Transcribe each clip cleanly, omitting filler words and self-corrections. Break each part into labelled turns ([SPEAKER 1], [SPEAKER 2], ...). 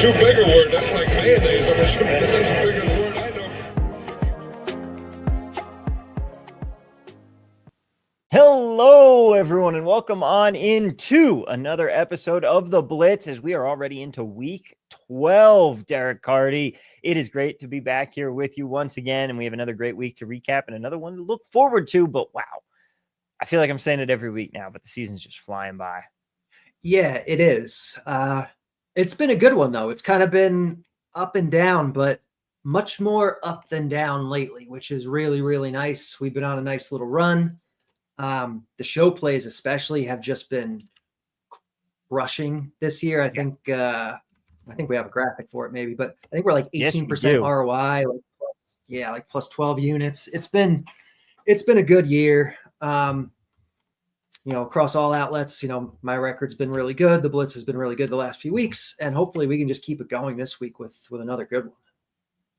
[SPEAKER 1] too big a word. That's like mayonnaise. I'm assuming that's the biggest word I know.
[SPEAKER 2] Hello, everyone, and welcome on into another episode of The Blitz as we are already into week 12, Derek Carty. It is great to be back here with you once again, and we have another great week to recap and another one to look forward to, but wow, I feel like I'm saying it every week now, but the season's just flying by.
[SPEAKER 3] Yeah, it is. It's been a good one, though. It's kind of been up and down, but much more up than down lately, which is really, really nice. We've been on a nice little run. The show plays especially have just been rushing this year. I think we have a graphic for it maybe, but I think we're like 18% ROI, like plus 12 units. It's been a good year. Across all outlets, my record's been really good. The Blitz has been really good the last few weeks, and hopefully we can just keep it going this week with another good one.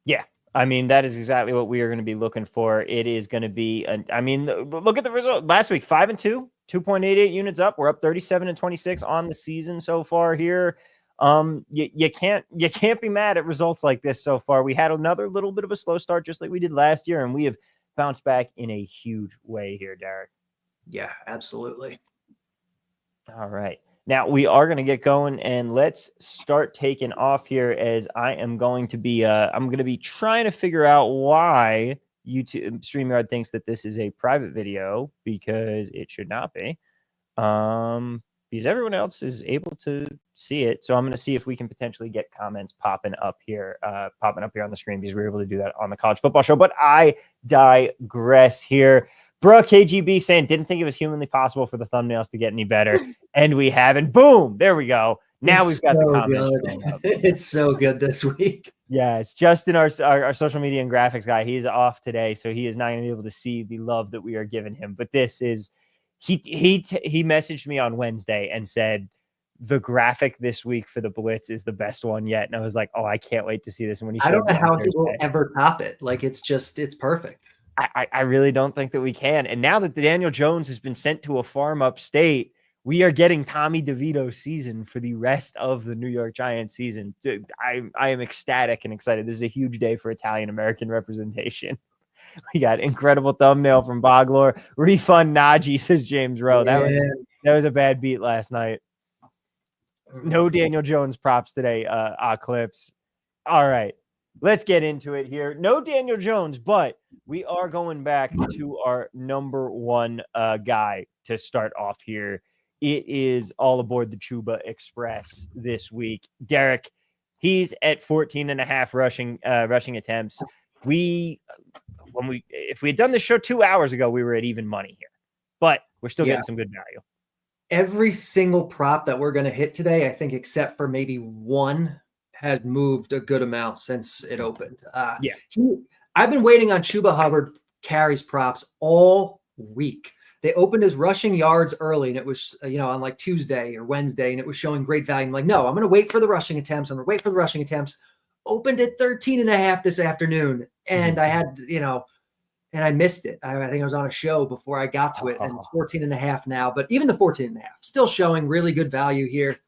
[SPEAKER 2] Yeah. I mean, that is exactly what we are going to be looking for. It is going to be, look at the result last week, 5-2, 2.88 units up. We're up 37 and 26 on the season so far here. You can't be mad at results like this so far. We had another little bit of a slow start, just like we did last year, and we have bounced back in a huge way here, Derek.
[SPEAKER 3] Yeah, absolutely.
[SPEAKER 2] All right. Now we are going to get going, and let's start taking off here as I am going to be I'm going to be trying to figure out why YouTube StreamYard thinks that this is a private video, because it should not be. Because everyone else is able to see it. So I'm going to see if we can potentially get comments popping up here on the screen, because we were able to do that on the college football show. But I digress here. Bruh, KGB saying, didn't think it was humanly possible for the thumbnails to get any better. And we have, and boom, there we go. Now we've got the comments showing up.
[SPEAKER 3] It's so good this week.
[SPEAKER 2] Yes, Justin, our social media and graphics guy, he's off today, so he is not going to be able to see the love that we are giving him. But this is, he messaged me on Wednesday and said, the graphic this week for the Blitz is the best one yet. And I was like, oh, I can't wait to see this. And when he
[SPEAKER 3] I don't know how he will ever top it. Like, it's perfect.
[SPEAKER 2] I really don't think that we can. And now that Daniel Jones has been sent to a farm upstate, we are getting Tommy DeVito season for the rest of the New York Giants season. Dude, I am ecstatic and excited. This is a huge day for Italian-American representation. We got incredible thumbnail from Boglor. Refund Najee, says James Rowe. That was a bad beat last night. No Daniel Jones props today, Clips. All right. Let's get into it here. No Daniel Jones, but we are going back to our number one guy to start off here. It is all aboard the Chuba Express this week. Derek, he's at 14.5 rushing attempts. If we had done this show 2 hours ago, we were at even money here, but we're still getting some good value.
[SPEAKER 3] Every single prop that we're going to hit today, I think, except for maybe one, has moved a good amount since it opened. I've been waiting on Chuba Hubbard carries props all week. They opened his rushing yards early, and it was, on like Tuesday or Wednesday, and it was showing great value. I'm like, no, I'm going to wait for the rushing attempts. Opened at 13.5 this afternoon, and I had, and I missed it. I think I was on a show before I got to it, and it's 14.5 now. But even the 14.5 still showing really good value here.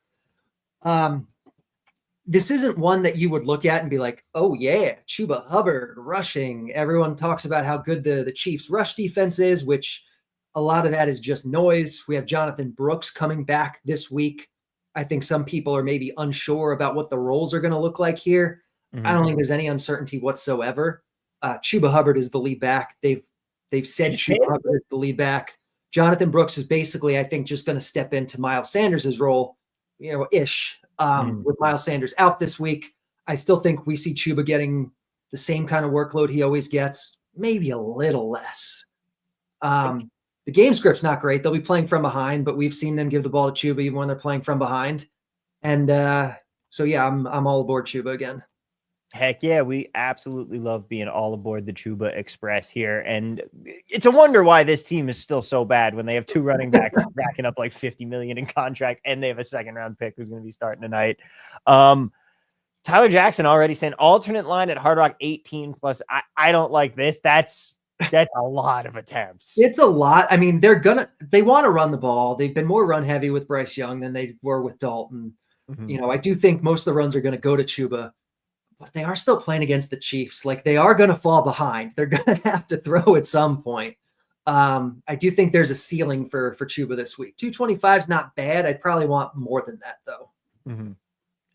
[SPEAKER 3] This isn't one that you would look at and be like, oh, yeah, Chuba Hubbard rushing. Everyone talks about how good the Chiefs' rush defense is, which a lot of that is just noise. We have Jonathan Brooks coming back this week. I think some people are maybe unsure about what the roles are going to look like here. I don't think there's any uncertainty whatsoever. Chuba Hubbard is the lead back. They've said Chuba Hubbard is the lead back. Jonathan Brooks is basically, I think, just going to step into Miles Sanders' role, ish. With Miles Sanders out this week, I still think we see Chuba getting the same kind of workload he always gets, maybe a little less. The game script's not great. They'll be playing from behind, but we've seen them give the ball to Chuba even when they're playing from behind. And I'm all aboard Chuba again.
[SPEAKER 2] Heck yeah, we absolutely love being all aboard the Chuba Express here. And it's a wonder why this team is still so bad when they have two running backs racking up like $50 million in contract, and they have a second-round pick who's going to be starting tonight. Tyler Jackson already saying alternate line at Hard Rock 18 plus. I don't like this. That's a lot of attempts.
[SPEAKER 3] It's a lot. I mean, they want to run the ball. They've been more run heavy with Bryce Young than they were with Dalton.
[SPEAKER 2] Mhm.
[SPEAKER 3] I do think most of the runs are going to go to Chuba, but they are still playing against the Chiefs. Like, they are going to fall behind. They're going to have to throw at some point. I do think there's a ceiling for Chuba this week. 225 is not bad. I'd probably want more than that, though.
[SPEAKER 2] Mhm.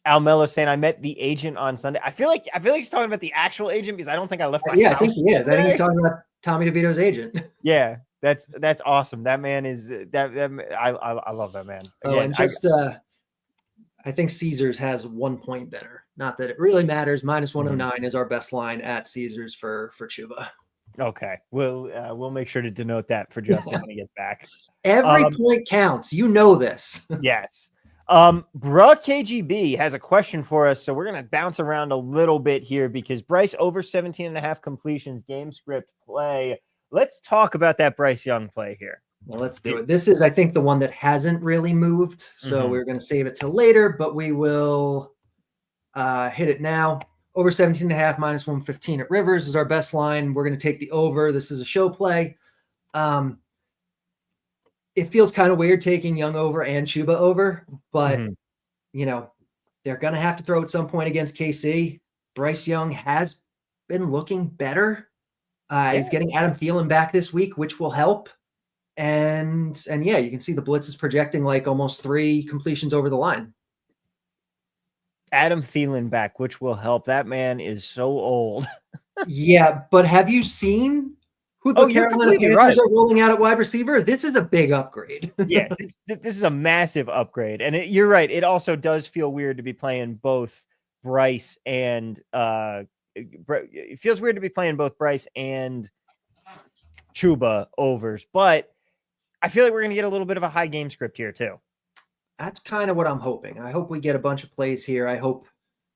[SPEAKER 2] Al Mello saying, I met the agent on Sunday. I feel like he's talking about the actual agent because I don't think I left my
[SPEAKER 3] Yeah,
[SPEAKER 2] house
[SPEAKER 3] I think he is. I think he's
[SPEAKER 2] today.
[SPEAKER 3] talking about Tommy DeVito's agent.
[SPEAKER 2] Yeah, that's awesome. That man is I love that man. Again,
[SPEAKER 3] I think Caesars has 1 point better. Not that it really matters. Minus 109 is our best line at Caesars for Chuba.
[SPEAKER 2] okay. We'll make sure to denote that for Justin when he gets back.
[SPEAKER 3] Every point counts. You know this.
[SPEAKER 2] Yes. Bruh KGB has a question for us, so we're gonna bounce around a little bit here because Bryce over 17.5 completions, game script play. Let's talk about that Bryce Young play here.
[SPEAKER 3] Well, let's do it. This is, I think, the one that hasn't really moved. So we're going to save it till later, but we will hit it now. Over 17.5 minus 115 at Rivers is our best line. We're going to take the over. This is a show play. It feels kind of weird taking Young over and Chuba over, but they're going to have to throw at some point against KC. Bryce Young has been looking better. He's getting Adam Thielen back this week, which will help. And yeah, you can see the Blitz is projecting like almost 3 completions over the line.
[SPEAKER 2] Adam Thielen back, which will help. That man is so old.
[SPEAKER 3] Yeah, but have you seen who the Carolina Panthers are rolling out at wide receiver? This is a big upgrade.
[SPEAKER 2] Yeah, this is a massive upgrade. And you're right. It also does feel weird to be playing both Bryce and it feels weird to be playing both Bryce and Chuba overs, but I feel like we're going to get a little bit of a high game script here too.
[SPEAKER 3] That's kind of what I'm hoping. I hope we get a bunch of plays here. I hope,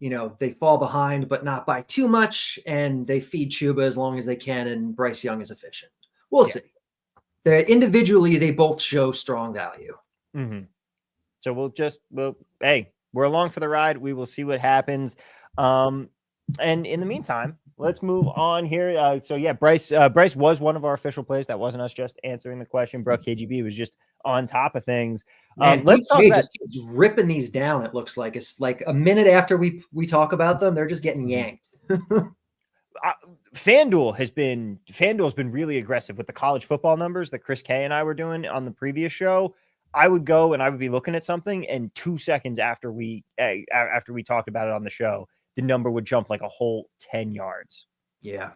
[SPEAKER 3] they fall behind, but not by too much, and they feed Chuba as long as they can, and Bryce Young is efficient. We'll see. Individually, they both show strong value.
[SPEAKER 2] Mm-hmm. So hey, we're along for the ride. We will see what happens. And in the meantime, let's move on here. Bryce was one of our official plays. That wasn't us just answering the question. Brooke KGB was just on top of things. Let's talk about
[SPEAKER 3] just ripping these down. It looks like it's like a minute after we talk about them, they're just getting yanked.
[SPEAKER 2] FanDuel has been really aggressive with the college football numbers that Chris K and I were doing on the previous show. I would go and I would be looking at something, and 2 seconds after we talked about it on the show, the number would jump like a whole 10 yards.
[SPEAKER 3] Yeah.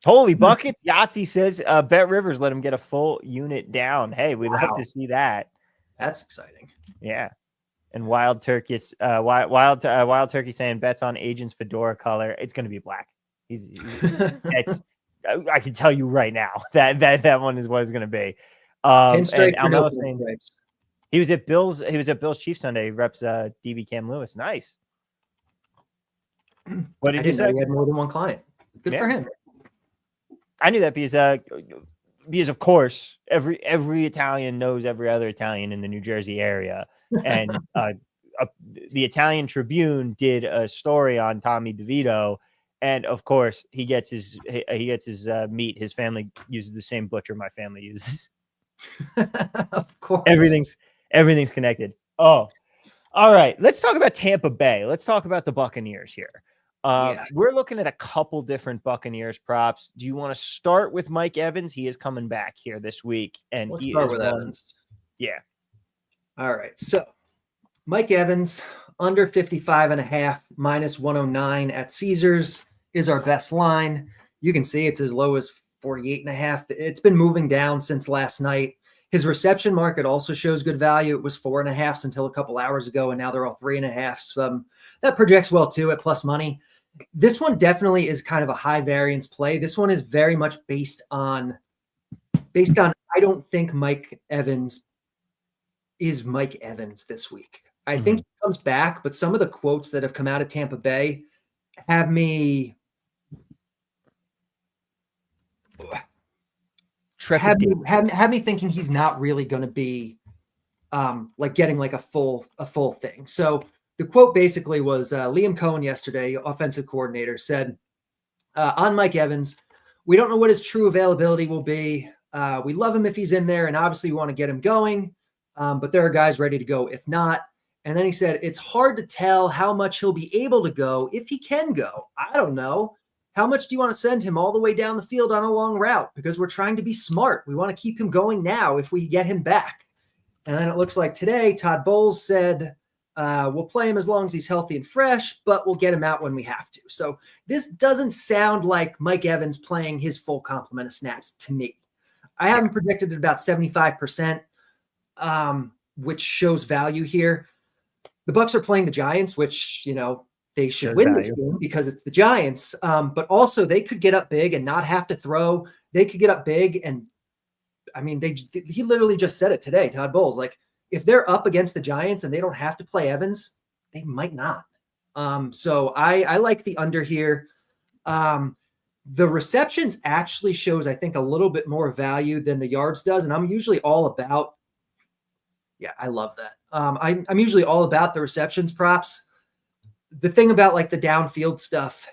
[SPEAKER 2] Holy buckets. Yahtzee says, Bet Rivers let him get a full unit down. Hey, we'd love to see that.
[SPEAKER 3] That's exciting.
[SPEAKER 2] Yeah. And Wild Turkey saying bets on Agent's fedora color. It's going to be black. I can tell you right now that one is what it's going to be. And Almelo saying he was at Bills Chiefs Sunday. He reps DB Cam Lewis. Nice. What did you say?
[SPEAKER 3] He had more than one client. Good for him.
[SPEAKER 2] I knew that because of course every Italian knows every other Italian in the New Jersey area, and the Italian Tribune did a story on Tommy DeVito, and of course he gets his meat. His family uses the same butcher my family uses.
[SPEAKER 3] Of course,
[SPEAKER 2] everything's connected. Oh, all right. Let's talk about Tampa Bay. Let's talk about the Buccaneers here. We're looking at a couple different Buccaneers props. Do you want to start with Mike Evans? He is coming back here this week, and
[SPEAKER 3] let's start with Evans.
[SPEAKER 2] Yeah.
[SPEAKER 3] All right. So Mike Evans under 55.5 minus 109 at Caesars is our best line. You can see it's as low as 48.5. It's been moving down since last night. His reception market also shows good value. It was 4.5 until a couple hours ago, and now they're all 3.5. So that projects well too at plus money. This one definitely is kind of a high variance play. This one is very much based on I don't think Mike Evans is Mike Evans this week. I think he comes back, but some of the quotes that have come out of Tampa Bay have me thinking he's not really going to be like getting like a full thing. So the quote basically was Liam Cohen yesterday, offensive coordinator, said on Mike Evans, we don't know what his true availability will be. We love him if he's in there, and obviously we want to get him going, but there are guys ready to go if not. And then he said, it's hard to tell how much he'll be able to go if he can go. I don't know. How much do you want to send him all the way down the field on a long route? Because we're trying to be smart. We want to keep him going now if we get him back. And then it looks like today, Todd Bowles said, we'll play him as long as he's healthy and fresh, but we'll get him out when we have to. So this doesn't sound like Mike Evans playing his full complement of snaps to me. I have him predicted at about 75%, which shows value here. The Bucs are playing the Giants, which, they should win this game because it's the Giants. But also they could get up big and not have to throw. They could get up big. And I mean, he literally just said it today, Todd Bowles, like if they're up against the Giants and they don't have to play Evans, they might not. So I like the under here. The receptions actually shows, I think, a little bit more value than the yards does. And I'm usually all about, I love that. I'm usually all about the receptions props. The thing about like the downfield stuff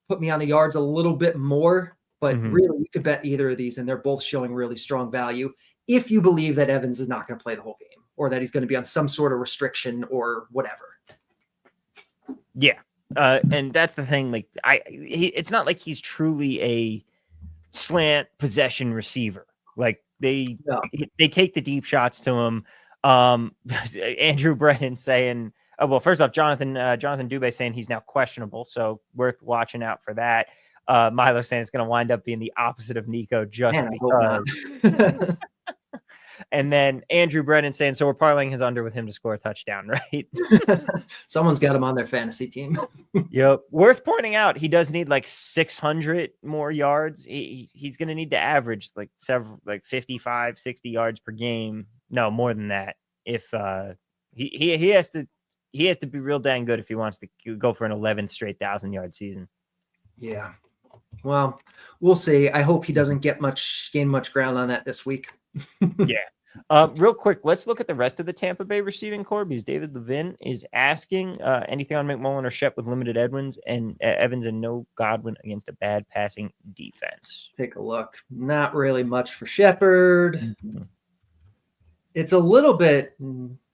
[SPEAKER 3] put me on the yards a little bit more, but really you could bet either of these and they're both showing really strong value if you believe that Evans is not going to play the whole game or that he's going to be on some sort of restriction or whatever.
[SPEAKER 2] Yeah. And that's the thing. Like it's not like he's truly a slant possession receiver. Like they take the deep shots to him. Andrew Brennan saying, well, first off, Jonathan Dubé saying he's now questionable, so worth watching out for that. Milo saying it's going to wind up being the opposite of Nico just because. And then Andrew Brennan saying, so we're parlaying his under with him to score a touchdown, right?
[SPEAKER 3] Someone's got him on their fantasy team.
[SPEAKER 2] Yep. Worth pointing out, he does need like 600 more yards. He's going to need to average like 55, 60 yards per game. No, more than that. If he has to be real dang good if he wants to go for an 11th straight 1,000-yard season.
[SPEAKER 3] Yeah. Well, we'll see. I hope he doesn't gain much ground on that this week.
[SPEAKER 2] Yeah. Real quick, let's look at the rest of the Tampa Bay receiving corps because David Levin is asking anything on McMullen or Shep with limited Evans and no Godwin against a bad passing defense.
[SPEAKER 3] Take a look. Not really much for Shepard. It's a little bit,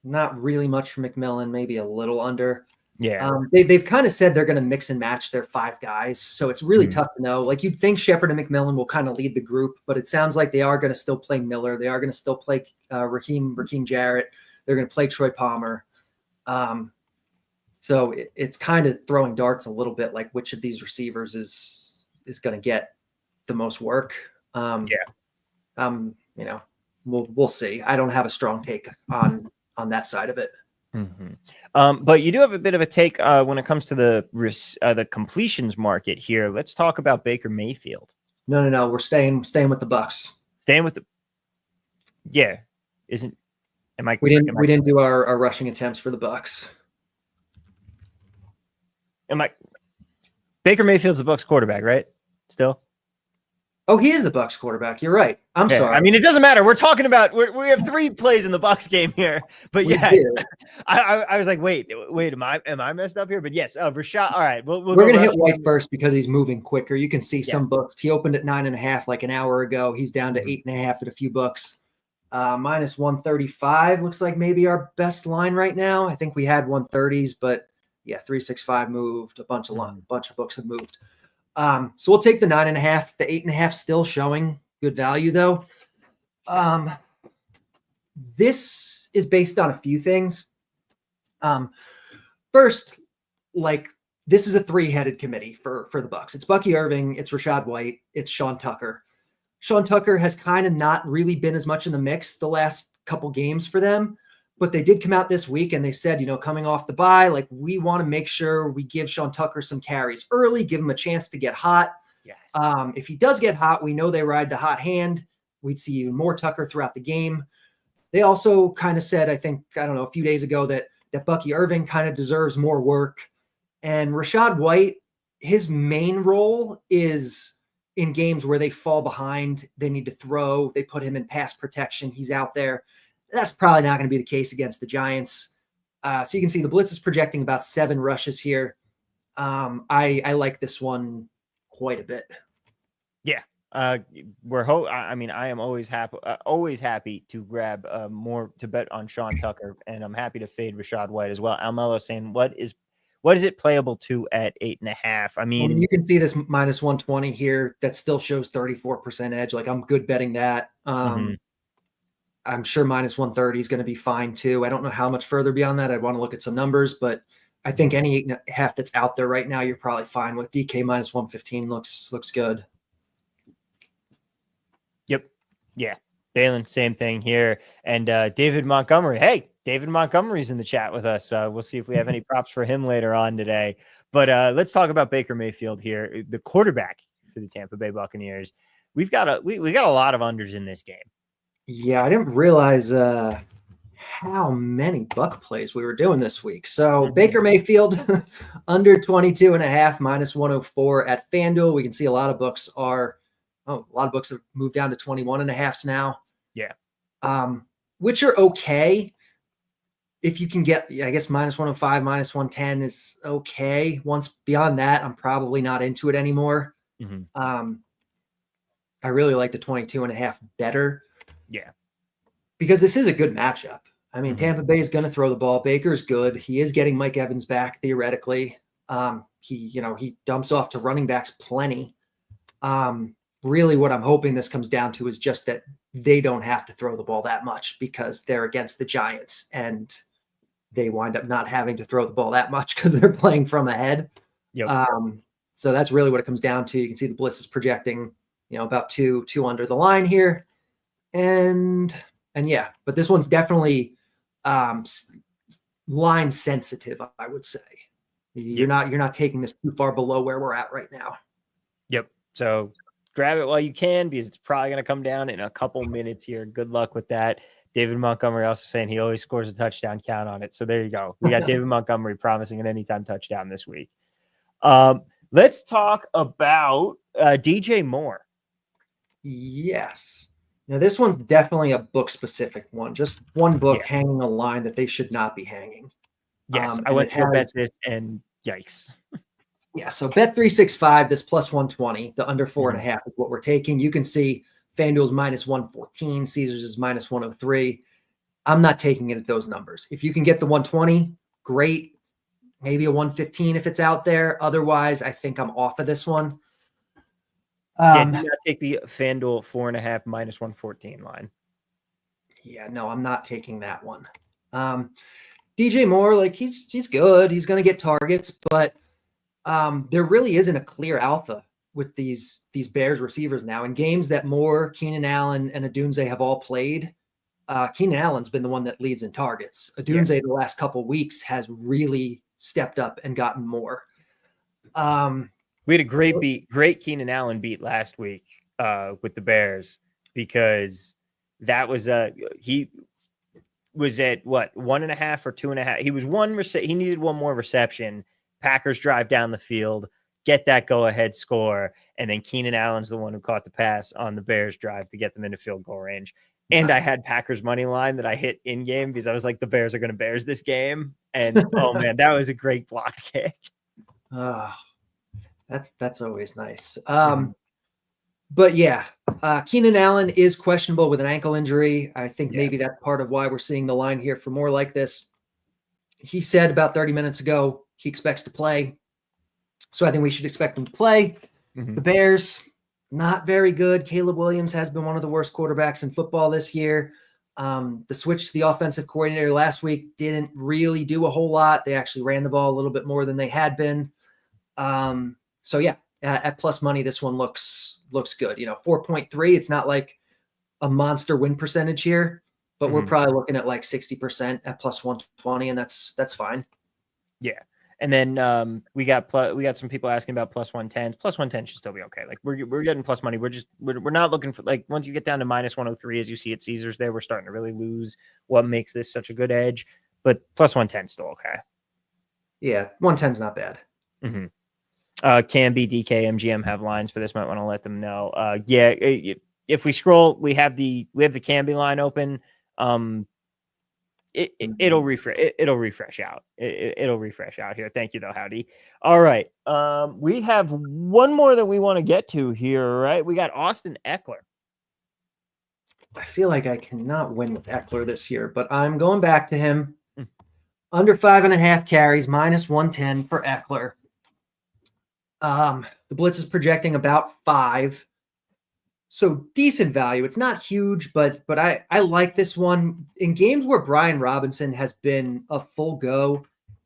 [SPEAKER 3] not really much for McMillan, maybe a little under.
[SPEAKER 2] Yeah.
[SPEAKER 3] They've kind of said they're going to mix and match their 5 guys. So it's really tough to know. Like you'd think Shepard and McMillan will kind of lead the group, but it sounds like they are going to still play Miller. They are going to still play Raheem Jarrett. They're going to play Troy Palmer. So it's kind of throwing darts a little bit, like which of these receivers is going to get the most work. We'll see. I don't have a strong take on that side of it.
[SPEAKER 2] But you do have a bit of a take when it comes to the completions market here. Let's talk about Baker Mayfield.
[SPEAKER 3] No. We're staying with the Bucs.
[SPEAKER 2] Staying with we
[SPEAKER 3] didn't do our rushing attempts for the Bucs.
[SPEAKER 2] Baker Mayfield's the Bucs quarterback, right? Still.
[SPEAKER 3] Oh, he is the Bucs quarterback. You're right. I'm sorry.
[SPEAKER 2] I mean, it doesn't matter. We're talking about we have 3 plays in the Bucs game here. But I was like, wait, am I messed up here? But yes, Rashad. All right, we're
[SPEAKER 3] gonna hit White first because he's moving quicker. You can see some books. He opened at 9.5 like an hour ago. He's down to 8.5 at a few books. Minus 135 looks like maybe our best line right now. I think we had 130s, but 365 moved. A bunch of books have moved. So we'll take the 9.5. The 8.5 still showing good value though. This is based on a few things. First, like this is a 3-headed committee for the Bucs. It's Bucky Irving, it's Rashad White, it's Sean Tucker. Sean Tucker has kind of not really been as much in the mix the last couple games for them, but they did come out this week and they said, coming off the bye, like we want to make sure we give Sean Tucker some carries early, give him a chance to get hot.
[SPEAKER 2] Yes.
[SPEAKER 3] If he does get hot, we know they ride the hot hand. We'd see even more Tucker throughout the game. They also kind of said, a few days ago that Bucky Irving kind of deserves more work. And Rashad White, his main role is in games where they fall behind, they need to throw, they put him in pass protection, he's out there. That's probably not going to be the case against the Giants. So you can see the Blitz is projecting about 7 rushes here. I like this one quite a bit.
[SPEAKER 2] Yeah. I mean, I am always happy to grab more to bet on Sean Tucker, and I'm happy to fade Rashad White as well. Almelo saying, what is it playable to at 8.5? I mean,
[SPEAKER 3] you can see this minus 120 here. That still shows 34% edge. Like, I'm good betting that. I'm sure minus 130 is going to be fine too. I don't know how much further beyond that. I'd want to look at some numbers, but I think any 8.5 that's out there right now, you're probably fine with. DK minus 115 looks good.
[SPEAKER 2] Yep. Yeah. Balin, same thing here. And David Montgomery. Hey, David Montgomery's in the chat with us. We'll see if we have any props for him later on today. But let's talk about Baker Mayfield here, the quarterback for the Tampa Bay Buccaneers. We got a lot of unders in this game.
[SPEAKER 3] Yeah, I didn't realize how many buck plays we were doing this week. So Baker Mayfield under 22.5 minus 104 at FanDuel. We can see a lot of books have moved down to 21.5s now.
[SPEAKER 2] Yeah.
[SPEAKER 3] Which are okay. If you can get, I guess, minus 105, minus 110 is okay. Once beyond that, I'm probably not into it anymore. I really like the 22.5 better.
[SPEAKER 2] Yeah.
[SPEAKER 3] Because this is a good matchup. I mean, Tampa Bay is going to throw the ball. Baker's good. He is getting Mike Evans back theoretically. He dumps off to running backs plenty. Really what I'm hoping this comes down to is just that they don't have to throw the ball that much because they're against the Giants and they wind up not having to throw the ball that much because they're playing from ahead.
[SPEAKER 2] Yep.
[SPEAKER 3] So that's really what it comes down to. You can see the Blitz is projecting, about two under the line here. And yeah, but this one's definitely line sensitive, I would say. You're not taking this too far below where we're at right now.
[SPEAKER 2] Yep. So grab it while you can because it's probably going to come down in a couple minutes here. Good luck with that. David Montgomery also saying he always scores a touchdown. Count on it. So there you go. We got David Montgomery promising an anytime touchdown this week. Let's talk about DJ Moore.
[SPEAKER 3] Yes. Now, this one's definitely a book-specific one. Just one book hanging a line that they should not be hanging.
[SPEAKER 2] Yes, I went to go bet this, and yikes.
[SPEAKER 3] Yeah, so bet 365, this plus 120, the under 4.5 is what we're taking. You can see FanDuel's minus 114, Caesars is minus 103. I'm not taking it at those numbers. If you can get the 120, great. Maybe a 115 if it's out there. Otherwise, I think I'm off of this one.
[SPEAKER 2] Do not take the FanDuel 4.5 minus 114 line.
[SPEAKER 3] Yeah, no, I'm not taking that one. DJ Moore, like he's good. He's going to get targets, but there really isn't a clear alpha with these Bears receivers now. In games that Moore, Keenan Allen, and Odunze have all played, Keenan Allen's been the one that leads in targets. Odunze the last couple of weeks has really stepped up and gotten more.
[SPEAKER 2] We had a great Keenan Allen beat last week with the Bears because that was he was at what 1.5 or 2.5. He was he needed one more reception. Packers drive down the field, get that go-ahead score, and then Keenan Allen's the one who caught the pass on the Bears drive to get them into field goal range. And I had Packers money line that I hit in game because I was like, the Bears are going to Bears this game. And oh man, that was a great blocked kick.
[SPEAKER 3] That's always nice. But yeah, Keenan Allen is questionable with an ankle injury. I think maybe that's part of why we're seeing the line here for more like this. He said about 30 minutes ago he expects to play. So I think we should expect him to play. The Bears, not very good. Caleb Williams has been one of the worst quarterbacks in football this year. The switch to the offensive coordinator last week didn't really do a whole lot. They actually ran the ball a little bit more than they had been. So yeah, at plus money, this one looks good. 4.3. It's not like a monster win percentage here, but we're probably looking at like 60% at plus 120, and that's fine. Yeah.
[SPEAKER 2] And then we got some people asking about plus 110. Plus 110 should still be okay. Like we're getting plus money. We're not looking for, like, once you get down to minus 103, as you see at Caesars there, we're starting to really lose what makes this such a good edge. But plus 110 is still okay.
[SPEAKER 3] Yeah, 110's not bad.
[SPEAKER 2] Can be DK MGM have lines for this. Might want to let them know. If we scroll, we have the Canby line open. it'll refresh. It'll refresh out. It'll refresh out here. Thank you, though, Howdy. All right. We have one more that we want to get to here, right? We got Austin Ekeler.
[SPEAKER 3] I feel like I cannot win with Ekeler this year, but I'm going back to him. Under 5.5 carries, minus 110 for Ekeler. The Blitz is projecting about 5. So decent value. It's not huge, but I like this one. In games where Brian Robinson has been a full go,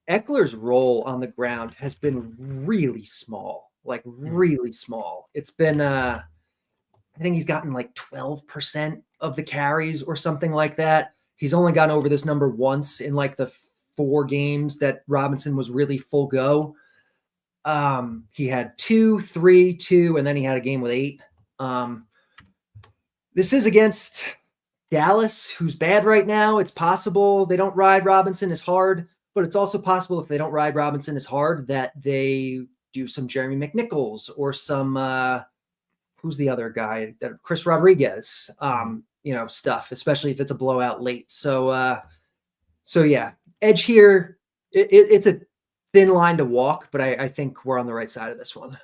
[SPEAKER 3] Eckler's role on the ground has been really small, like really small. It's been, I think he's gotten like 12% of the carries or something like that. He's only gone over this number once in like the 4 games that Robinson was really full go. He had 2, 3, 2, and then he had a game with 8. This is against Dallas, who's bad right now. It's possible they don't ride Robinson as hard, but it's also possible if they don't ride Robinson as hard that they do some Jeremy McNichols or some who's the other guy, that Chris Rodriguez, stuff, especially if it's a blowout late. So yeah, edge here. It's a thin line to walk, but I think we're on the right side of this one.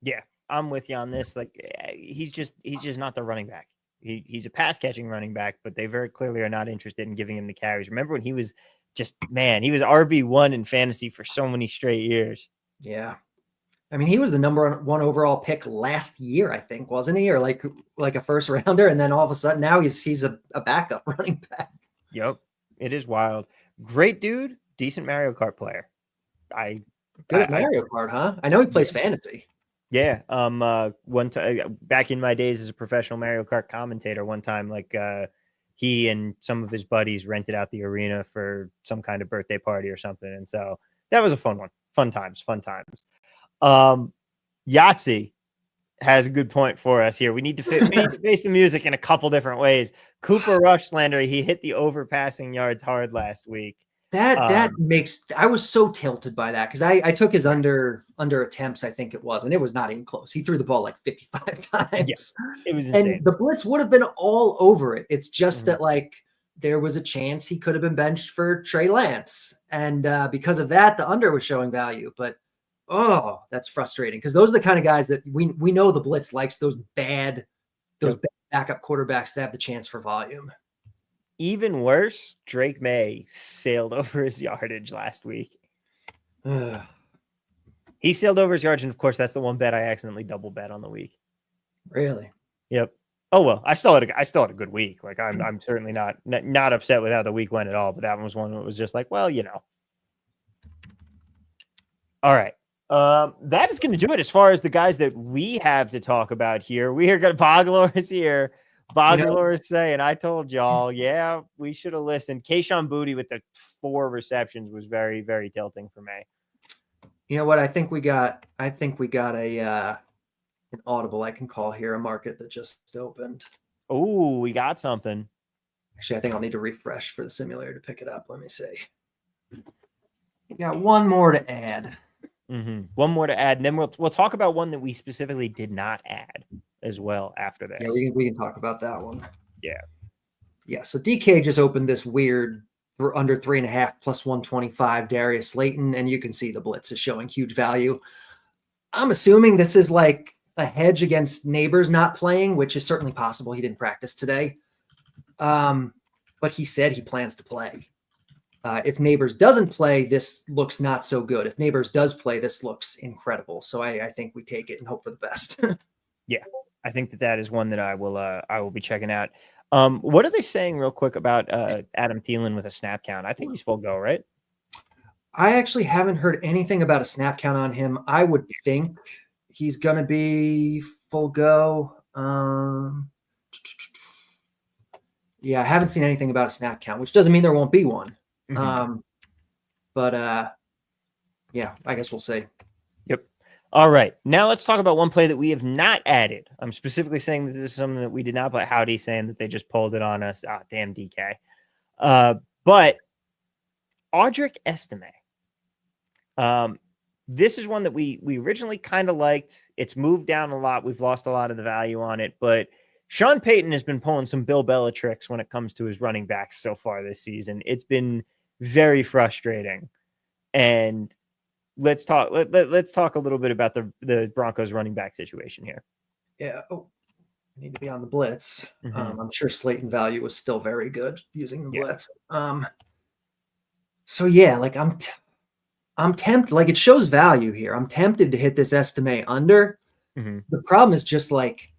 [SPEAKER 2] Yeah, I'm with you on this. Like he's just not the running back. He's a pass catching running back, but they very clearly are not interested in giving him the carries. Remember when he was he was RB1 in fantasy for so many straight years.
[SPEAKER 3] Yeah. I mean, he was the number 1 overall pick last year, I think, wasn't he? Or like a first rounder. And then all of a sudden now he's a backup running back.
[SPEAKER 2] Yep. It is wild. Great dude. Decent Mario Kart player.
[SPEAKER 3] Good at Mario Kart, huh? I know he plays fantasy.
[SPEAKER 2] Yeah. One time back in my days as a professional Mario Kart commentator, one time, he and some of his buddies rented out the arena for some kind of birthday party or something. And so that was a fun one. Fun times. Yahtzee has a good point for us here. We need to face the music in a couple different ways. Cooper Rush slander. He hit the overpassing yards hard last week.
[SPEAKER 3] That makes, I was so tilted by that because I took his under attempts, I think it was, and it was not even close. He threw the ball like 55 times.
[SPEAKER 2] Yes, it was insane.
[SPEAKER 3] And the Blitz would have been all over it. It's just that there was a chance he could have been benched for Trey Lance. And because of that, the under was showing value. But, that's frustrating because those are the kind of guys that we know the Blitz likes, those bad backup quarterbacks that have the chance for volume.
[SPEAKER 2] Even worse, Drake May sailed over his yardage last week. He sailed over his yardage, and of course, that's the one bet I accidentally double bet on the week.
[SPEAKER 3] Really?
[SPEAKER 2] Yep. Oh well, I still had a good week. Like I'm certainly not upset with how the week went at all. But that one was one that was just like, well, All right. That is going to do it as far as the guys that we have to talk about here. We are going to Boglor is here. Boglor is saying, I told y'all, yeah, we should have listened. Kayshon Boutte with the 4 receptions was very, very tilting for me.
[SPEAKER 3] You know what? I think we got an audible I can call here, a market that just opened.
[SPEAKER 2] Oh, we got something.
[SPEAKER 3] Actually, I think I'll need to refresh for the simulator to pick it up. Let me see. We got one more to add.
[SPEAKER 2] One more to add, and then we'll talk about one that we specifically did not add as well after this.
[SPEAKER 3] Yeah, we can talk about that one.
[SPEAKER 2] Yeah.
[SPEAKER 3] So DK just opened this weird under 3.5 plus 125 Darius Slayton, and you can see the Blitz is showing huge value. I'm assuming this is like a hedge against Neighbors not playing, which is certainly possible. He didn't practice today, but he said he plans to play. If Neighbors doesn't play, this looks not so good. If Neighbors does play, this looks incredible. So I think we take it and hope for the best.
[SPEAKER 2] Yeah, I think that is one that I will be checking out. What are they saying real quick about Adam Thielen with a snap count? I think he's full go, right?
[SPEAKER 3] I actually haven't heard anything about a snap count on him. I would think he's going to be full go. Yeah, I haven't seen anything about a snap count, which doesn't mean there won't be one. Yeah, I guess we'll see.
[SPEAKER 2] Yep. All right. Now let's talk about one play that we have not added. I'm specifically saying that this is something that we did not play. Howdy saying that they just pulled it on us. Damn DK. But Audric Estime. This is one that we originally kind of liked. It's moved down a lot. We've lost a lot of the value on it, but Sean Payton has been pulling some Bill Belichick when it comes to his running backs so far this season. It's been very frustrating. And let's talk a little bit about the Broncos running back situation here.
[SPEAKER 3] Yeah. Oh, I need to be on the Blitz.
[SPEAKER 2] Mhm.
[SPEAKER 3] I'm sure Slayton value was still very good using the
[SPEAKER 2] Yeah.
[SPEAKER 3] Blitz. So yeah, like I'm tempted, like it shows value here. I'm tempted to hit this estimate under.
[SPEAKER 2] Mhm.
[SPEAKER 3] The problem is just like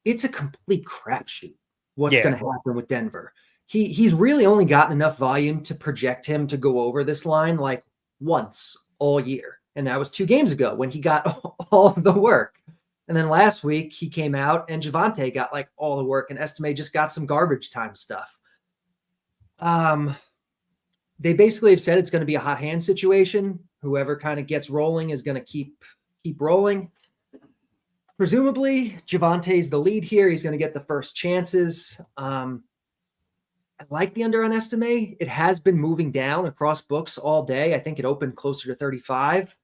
[SPEAKER 3] it's a complete crapshoot what's
[SPEAKER 2] Yeah.
[SPEAKER 3] going to happen with Denver. He's really only gotten enough volume to project him to go over this line like once all year. And that was 2 games ago when he got all the work. And then last week he came out and Javonte got like all the work and Estime just got some garbage time stuff. They basically have said it's going to be a hot hand situation. Whoever kind of gets rolling is going to keep rolling. Presumably, Javonte's the lead here. He's going to get the first chances. I like the under on Estime. It has been moving down across books all day. I think it opened closer to 35.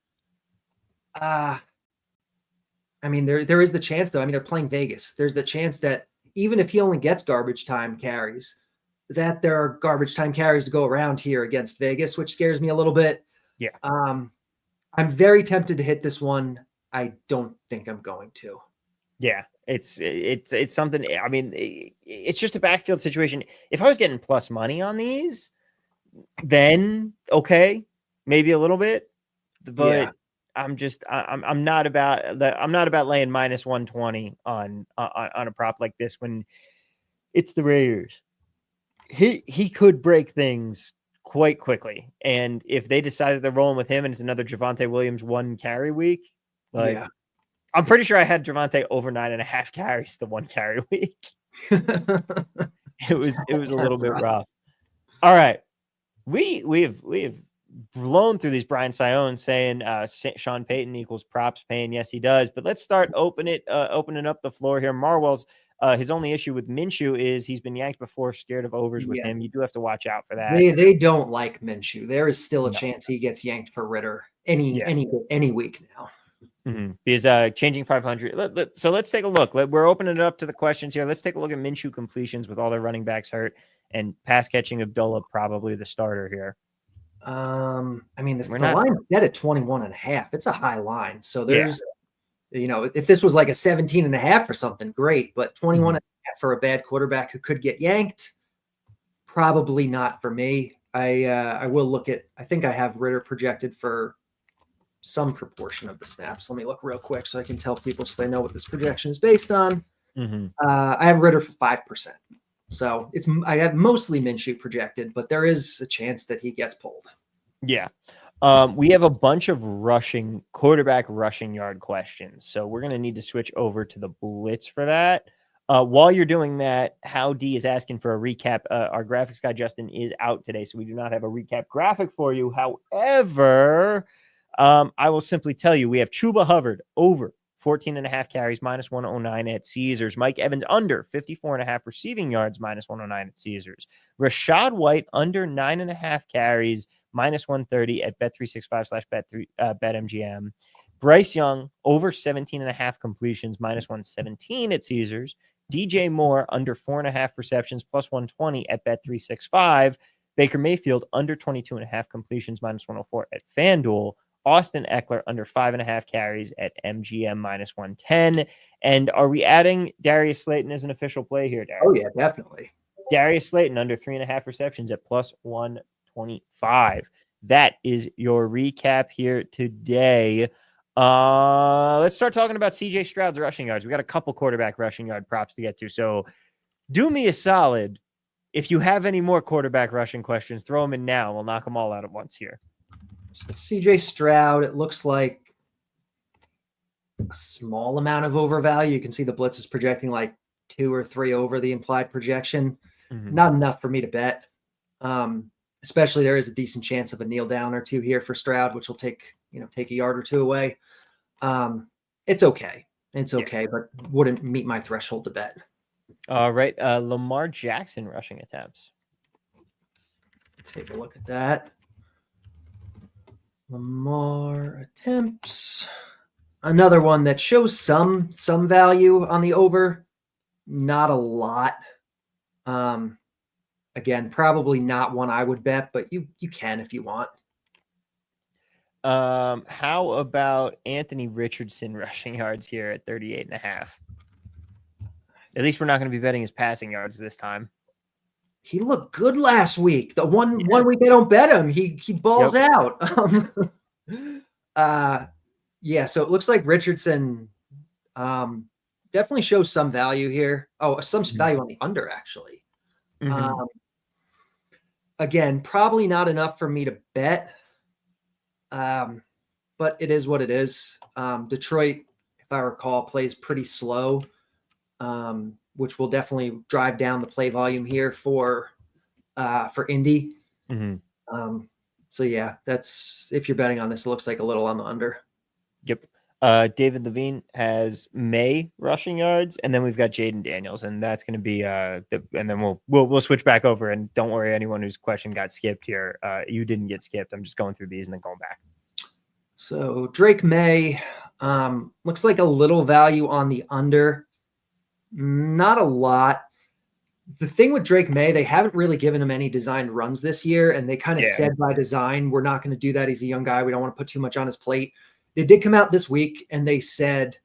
[SPEAKER 3] I mean, there is the chance, though. I mean, they're playing Vegas. There's the chance that even if he only gets garbage time carries, that there are garbage time carries to go around here against Vegas, which scares me a little bit.
[SPEAKER 2] Yeah.
[SPEAKER 3] I'm very tempted to hit this one. I don't think I'm going to.
[SPEAKER 2] Yeah, it's something. I mean, it's just a backfield situation. If I was getting plus money on these, then okay, maybe a little bit, but
[SPEAKER 3] Yeah.
[SPEAKER 2] I'm not about laying minus 120 on a prop like this when it's the Raiders. He could break things quite quickly, and if they decide that they're rolling with him and it's another Javonte Williams 1 carry week, like.
[SPEAKER 3] Yeah.
[SPEAKER 2] I'm pretty sure I had Javonte over 9.5 carries the 1 carry week. It was a little bit rough. All right. We have blown through these. Brian Sion saying Sean Payton equals props paying. Yes, he does. But let's start opening up the floor here. Marwell's his only issue with Minshew is he's been yanked before, scared of overs with him. You do have to watch out for that.
[SPEAKER 3] They don't like Minshew. There is still a chance he gets yanked for Ritter any week now.
[SPEAKER 2] Mm-hmm. Because changing 500. So let's take a look. We're opening it up to the questions here. Let's take a look at Minshew completions with all their running backs hurt and pass catching Abdullah, probably the starter here.
[SPEAKER 3] I mean, the line set at 21.5. It's a high line. So there's, if this was like a 17.5 or something, great. But 21.5 for a bad quarterback who could get yanked, probably not for me. I will look at. I think I have Ritter projected for some proportion of the snaps. Let me look real quick so I can tell people so they know what this projection is based on. I have Ritter for 5%. So I have mostly Minshew projected, but there is a chance that he gets pulled.
[SPEAKER 2] Yeah. We have a bunch of quarterback rushing yard questions. So we're going to need to switch over to the Blitz for that. While you're doing that, How D is asking for a recap. Our graphics guy, Justin, is out today, so we do not have a recap graphic for you. However, I will simply tell you, we have Chuba Hubbard over 14.5 carries, minus 109 at Caesars. Mike Evans under 54.5 receiving yards, minus 109 at Caesars. Rashad White under 9.5 carries, minus 130 at Bet365/BetMGM. Bryce Young over 17.5 completions, minus 117 at Caesars. DJ Moore under 4.5 receptions, plus 120 at Bet365. Baker Mayfield under 22.5 completions, minus 104 at FanDuel. Austin Ekeler under 5.5 carries at MGM, minus 110. And are we adding Darius Slayton as an official play here, Darius?
[SPEAKER 3] Oh, yeah, definitely.
[SPEAKER 2] Darius Slayton under 3.5 receptions at plus 125. That is your recap here today. Let's start talking about CJ Stroud's rushing yards. We got a couple quarterback rushing yard props to get to. So do me a solid. If you have any more quarterback rushing questions, throw them in now. We'll knock them all out at once here.
[SPEAKER 3] So CJ Stroud, it looks like a small amount of overvalue. You can see the Blitz is projecting like 2 or 3 over the implied projection. Not enough for me to bet. Especially there is a decent chance of a kneel down or 2 here for Stroud, which will take a yard or 2 away. It's okay. It's okay, but wouldn't meet my threshold to bet.
[SPEAKER 2] All right. Lamar Jackson rushing attempts.
[SPEAKER 3] Take a look at that. Lamar attempts. Another one that shows some value on the over. Not a lot. Again, probably not one I would bet, but you can if you want.
[SPEAKER 2] How about Anthony Richardson rushing yards here at 38.5? At least we're not going to be betting his passing yards this time.
[SPEAKER 3] He looked good last week. The one
[SPEAKER 2] Yeah.
[SPEAKER 3] week they don't bet him, he balls
[SPEAKER 2] Yep.
[SPEAKER 3] out. Yeah, so it looks like Richardson definitely shows some value here. Oh, some value on the under, actually. Again, probably not enough for me to bet. But it is what it is. Detroit, if I recall, plays pretty slow, which will definitely drive down the play volume here for Indy. So yeah, that's, if you're betting on this, it looks like a little on the under.
[SPEAKER 2] Yep. David Levine has May rushing yards, and then we've got Jaden Daniels, and that's going to be and then we'll switch back over. And don't worry, anyone whose question got skipped here, you didn't get skipped. I'm just going through these and then going back.
[SPEAKER 3] So Drake May looks like a little value on the under, not a lot. The thing with Drake May, they haven't really given him any designed runs this year, and they kind of said by design, we're not going to do that. He's a young guy. We don't want to put too much on his plate. They did come out this week and they said,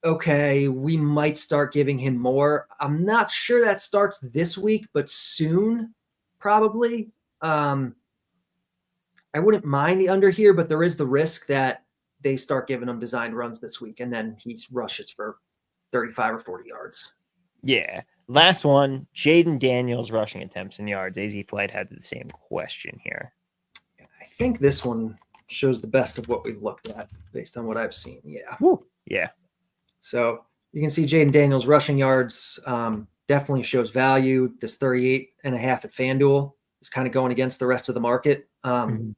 [SPEAKER 3] okay, we might start giving him more. I'm not sure that starts this week, but soon, probably. I wouldn't mind the under here, but there is the risk that they start giving him designed runs this week and then he rushes for 35 or 40 yards.
[SPEAKER 2] Yeah. Last one, Jaden Daniels rushing attempts and yards. AZ Flight had the same question here.
[SPEAKER 3] I think this one shows the best of what we've looked at based on what I've seen. Yeah.
[SPEAKER 2] Woo. Yeah.
[SPEAKER 3] So you can see Jaden Daniels rushing yards definitely shows value. This 38.5 at FanDuel is kind of going against the rest of the market. You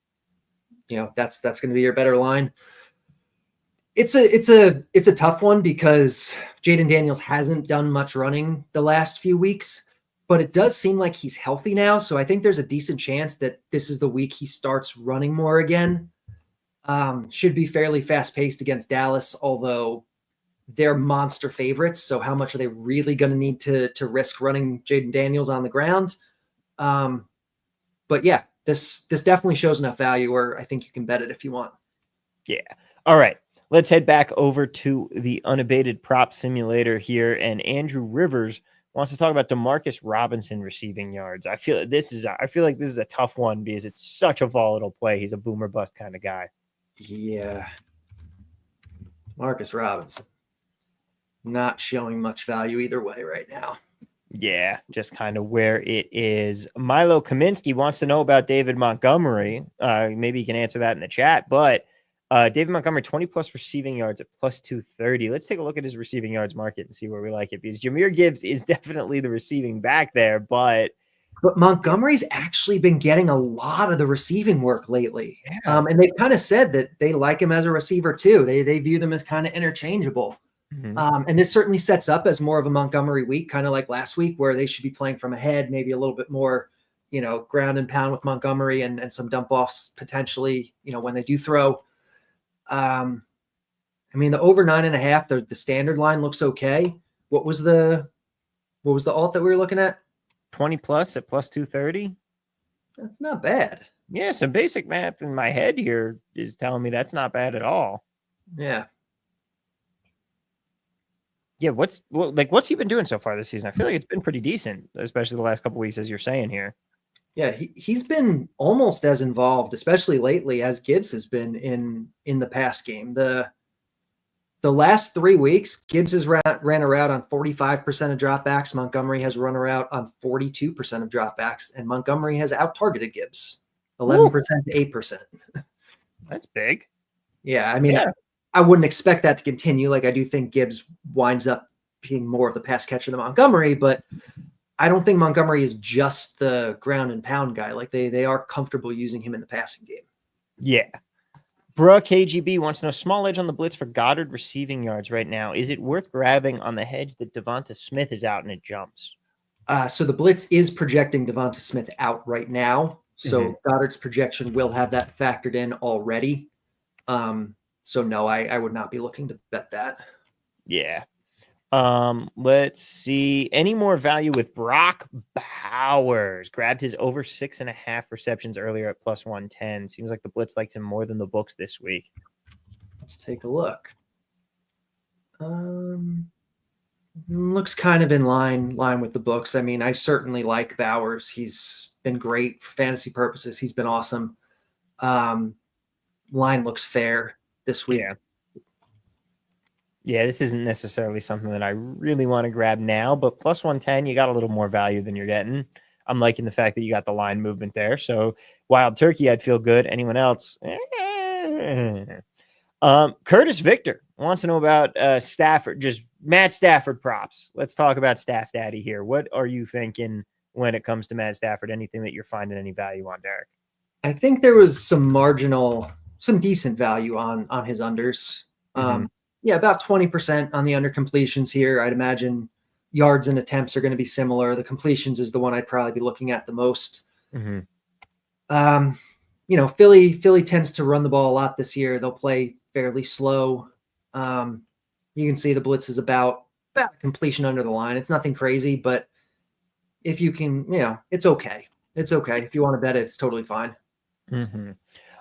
[SPEAKER 3] know, that's going to be your better line. It's a tough one because Jaden Daniels hasn't done much running the last few weeks, but it does seem like he's healthy now. So I think there's a decent chance that this is the week he starts running more again. Should be fairly fast paced against Dallas, although they're monster favorites. So how much are they really going to need to risk running Jaden Daniels on the ground? But yeah, this definitely shows enough value where I think you can bet it if you want.
[SPEAKER 2] Yeah. All right. Let's head back over to the Unabated prop simulator here. And Andrew Rivers wants to talk about DeMarcus Robinson receiving yards. I feel like this is a tough one because it's such a volatile play. He's a boomer bust kind of guy.
[SPEAKER 3] Yeah. Marcus Robinson. Not showing much value either way right now.
[SPEAKER 2] Yeah, just kind of where it is. Milo Kaminsky wants to know about David Montgomery. Maybe you can answer that in the chat. But David Montgomery, 20-plus receiving yards at plus 230. Let's take a look at his receiving yards market and see where we like it. Because Jahmyr Gibbs is definitely the receiving back there, but
[SPEAKER 3] Montgomery's actually been getting a lot of the receiving work lately.
[SPEAKER 2] Yeah.
[SPEAKER 3] And they've kind of said that they like him as a receiver too. They view them as kind of interchangeable. And this certainly sets up as more of a Montgomery week, kind of like last week, where they should be playing from ahead, maybe a little bit more, you know, ground and pound with Montgomery and some dump offs potentially, you know, when they do throw. I mean, the over 9.5, the standard line looks okay. What was the alt that we were looking at?
[SPEAKER 2] 20 plus at plus 230.
[SPEAKER 3] That's not bad.
[SPEAKER 2] Yeah, some basic math in my head here is telling me that's not bad at all.
[SPEAKER 3] Yeah.
[SPEAKER 2] Yeah, what's he been doing so far this season? I feel like it's been pretty decent, especially the last couple of weeks, as you're saying here.
[SPEAKER 3] Yeah, he's been almost as involved, especially lately, as Gibbs has been in the pass game. The last 3 weeks, Gibbs has ran a route on 45% of dropbacks. Montgomery has run a route on 42% of dropbacks, and Montgomery has out-targeted Gibbs 11% to 8%.
[SPEAKER 2] That's big.
[SPEAKER 3] Yeah, I mean, I wouldn't expect that to continue. Like, I do think Gibbs winds up being more of the pass catcher than Montgomery, but I don't think Montgomery is just the ground and pound guy. Like, they are comfortable using him in the passing game.
[SPEAKER 2] Yeah. Bruh KGB wants to know small edge on the blitz for Goddard receiving yards right now. Is it worth grabbing on the hedge that Devonta Smith is out and it jumps?
[SPEAKER 3] So the blitz is projecting Devonta Smith out right now. So Goddard's projection will have that factored in already. So no, I would not be looking to bet that.
[SPEAKER 2] Yeah. Let's see. Any more value with Brock Bowers? Grabbed his over 6.5 receptions earlier at plus 110. Seems like the Blitz liked him more than the books this week.
[SPEAKER 3] Let's take a look. Looks kind of in line with the books. I mean, I certainly like Bowers. He's been great for fantasy purposes. He's been awesome. Line looks fair this week.
[SPEAKER 2] Yeah, this isn't necessarily something that I really want to grab now, but plus 110, you got a little more value than you're getting. I'm liking the fact that you got the line movement there. So Wild Turkey, I'd feel good. Anyone else? Curtis Victor wants to know about Stafford, just Matt Stafford props. Let's talk about Staff Daddy here. What are you thinking when it comes to Matt Stafford? Anything that you're finding any value on, Derek?
[SPEAKER 3] I think there was some decent value on his unders. Yeah, about 20% on the under completions here. I'd imagine yards and attempts are going to be similar. The completions is the one I'd probably be looking at the most. Philly tends to run the ball a lot this year. They'll play fairly slow. You can see the Blitz is about completion under the line. It's nothing crazy, but if you can, it's okay. It's okay. If you want to bet it, it's totally fine.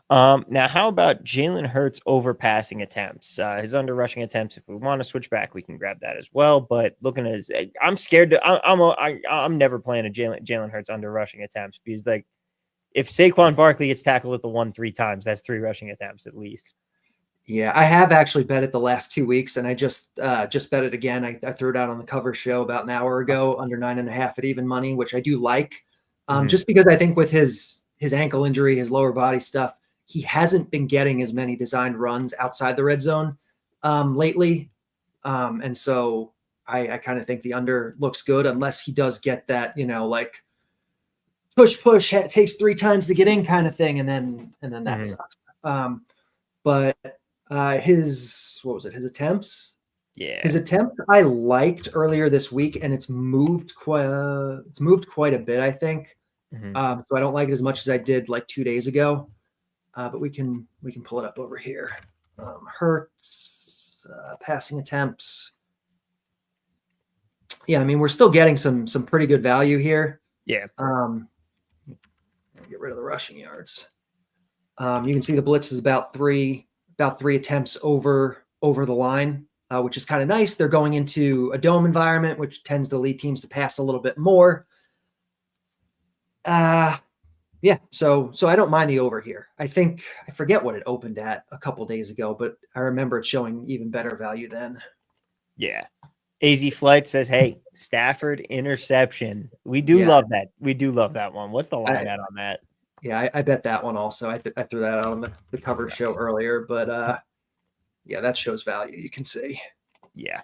[SPEAKER 2] Now, how about Jalen Hurts over passing attempts? His under rushing attempts. If we want to switch back, we can grab that as well. But looking at his, I'm scared to. I'm never playing a Jalen Hurts under rushing attempts because if Saquon Barkley gets tackled at the 1-3 times, that's 3 rushing attempts at least.
[SPEAKER 3] Yeah, I have actually bet it the last 2 weeks, and I just bet it again. I threw it out on the cover show about an hour ago, under 9.5 at even money, which I do like, just because I think with his ankle injury, his lower body stuff, he hasn't been getting as many designed runs outside the red zone lately, and so I kind of think the under looks good unless he does get that, push takes 3 times to get in kind of thing, and then that sucks. But his attempts?
[SPEAKER 2] Yeah,
[SPEAKER 3] his attempt I liked earlier this week, and it's moved quite a bit, I think. So I don't like it as much as I did like 2 days ago. But we can pull it up over here. Hurts passing attempts. Yeah, I mean we're still getting some pretty good value here.
[SPEAKER 2] Yeah.
[SPEAKER 3] Get rid of the rushing yards. You can see the Blitz is about three attempts over the line, which is kind of nice. They're going into a dome environment, which tends to lead teams to pass a little bit more. Yeah, so I don't mind the over here. I forget what it opened at a couple days ago, but I remember it showing even better value then.
[SPEAKER 2] Yeah. AZ Flight says, hey, Stafford interception. We do love that. We do love that one. What's the line at on that?
[SPEAKER 3] Yeah, I bet that one also. I threw that out on the cover show earlier, but yeah, that shows value. You can see.
[SPEAKER 2] Yeah.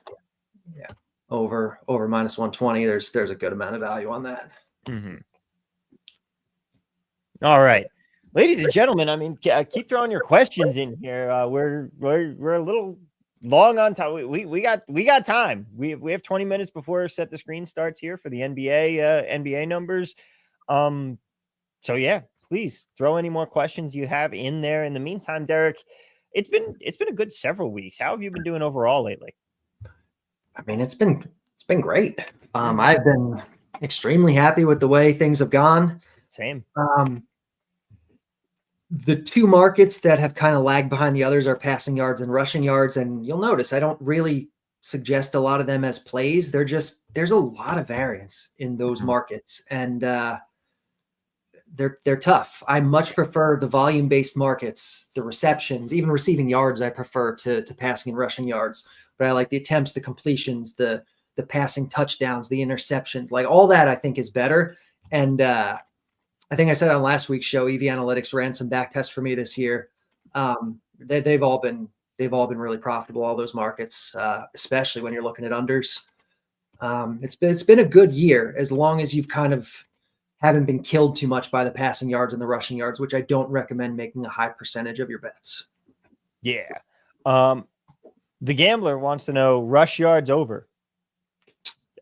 [SPEAKER 3] Over minus 120. There's a good amount of value on that.
[SPEAKER 2] All right, ladies and gentlemen. I mean, keep throwing your questions in here. We're a little long on time. We got time. We have 20 minutes before Set the Screen starts here for the NBA numbers. So yeah, please throw any more questions you have in there. In the meantime, Derek, it's been a good several weeks. How have you been doing overall lately?
[SPEAKER 3] I mean, it's been great. I've been extremely happy with the way things have gone.
[SPEAKER 2] Same.
[SPEAKER 3] The 2 markets that have kind of lagged behind the others are passing yards and rushing yards. And you'll notice I don't really suggest a lot of them as plays. There's a lot of variance in those markets, and they're tough. I much prefer the volume-based markets, the receptions, even receiving yards. I prefer to passing and rushing yards, but I like the attempts, the completions, the passing touchdowns, the interceptions, like all that I think is better. And I think I said on last week's show, EV Analytics ran some back tests for me this year. They've all been really profitable, all those markets, especially when you're looking at unders. It's been a good year as long as you've kind of haven't been killed too much by the passing yards and the rushing yards, which I don't recommend making a high percentage of your bets.
[SPEAKER 2] Yeah. The Gambler wants to know rush yards over.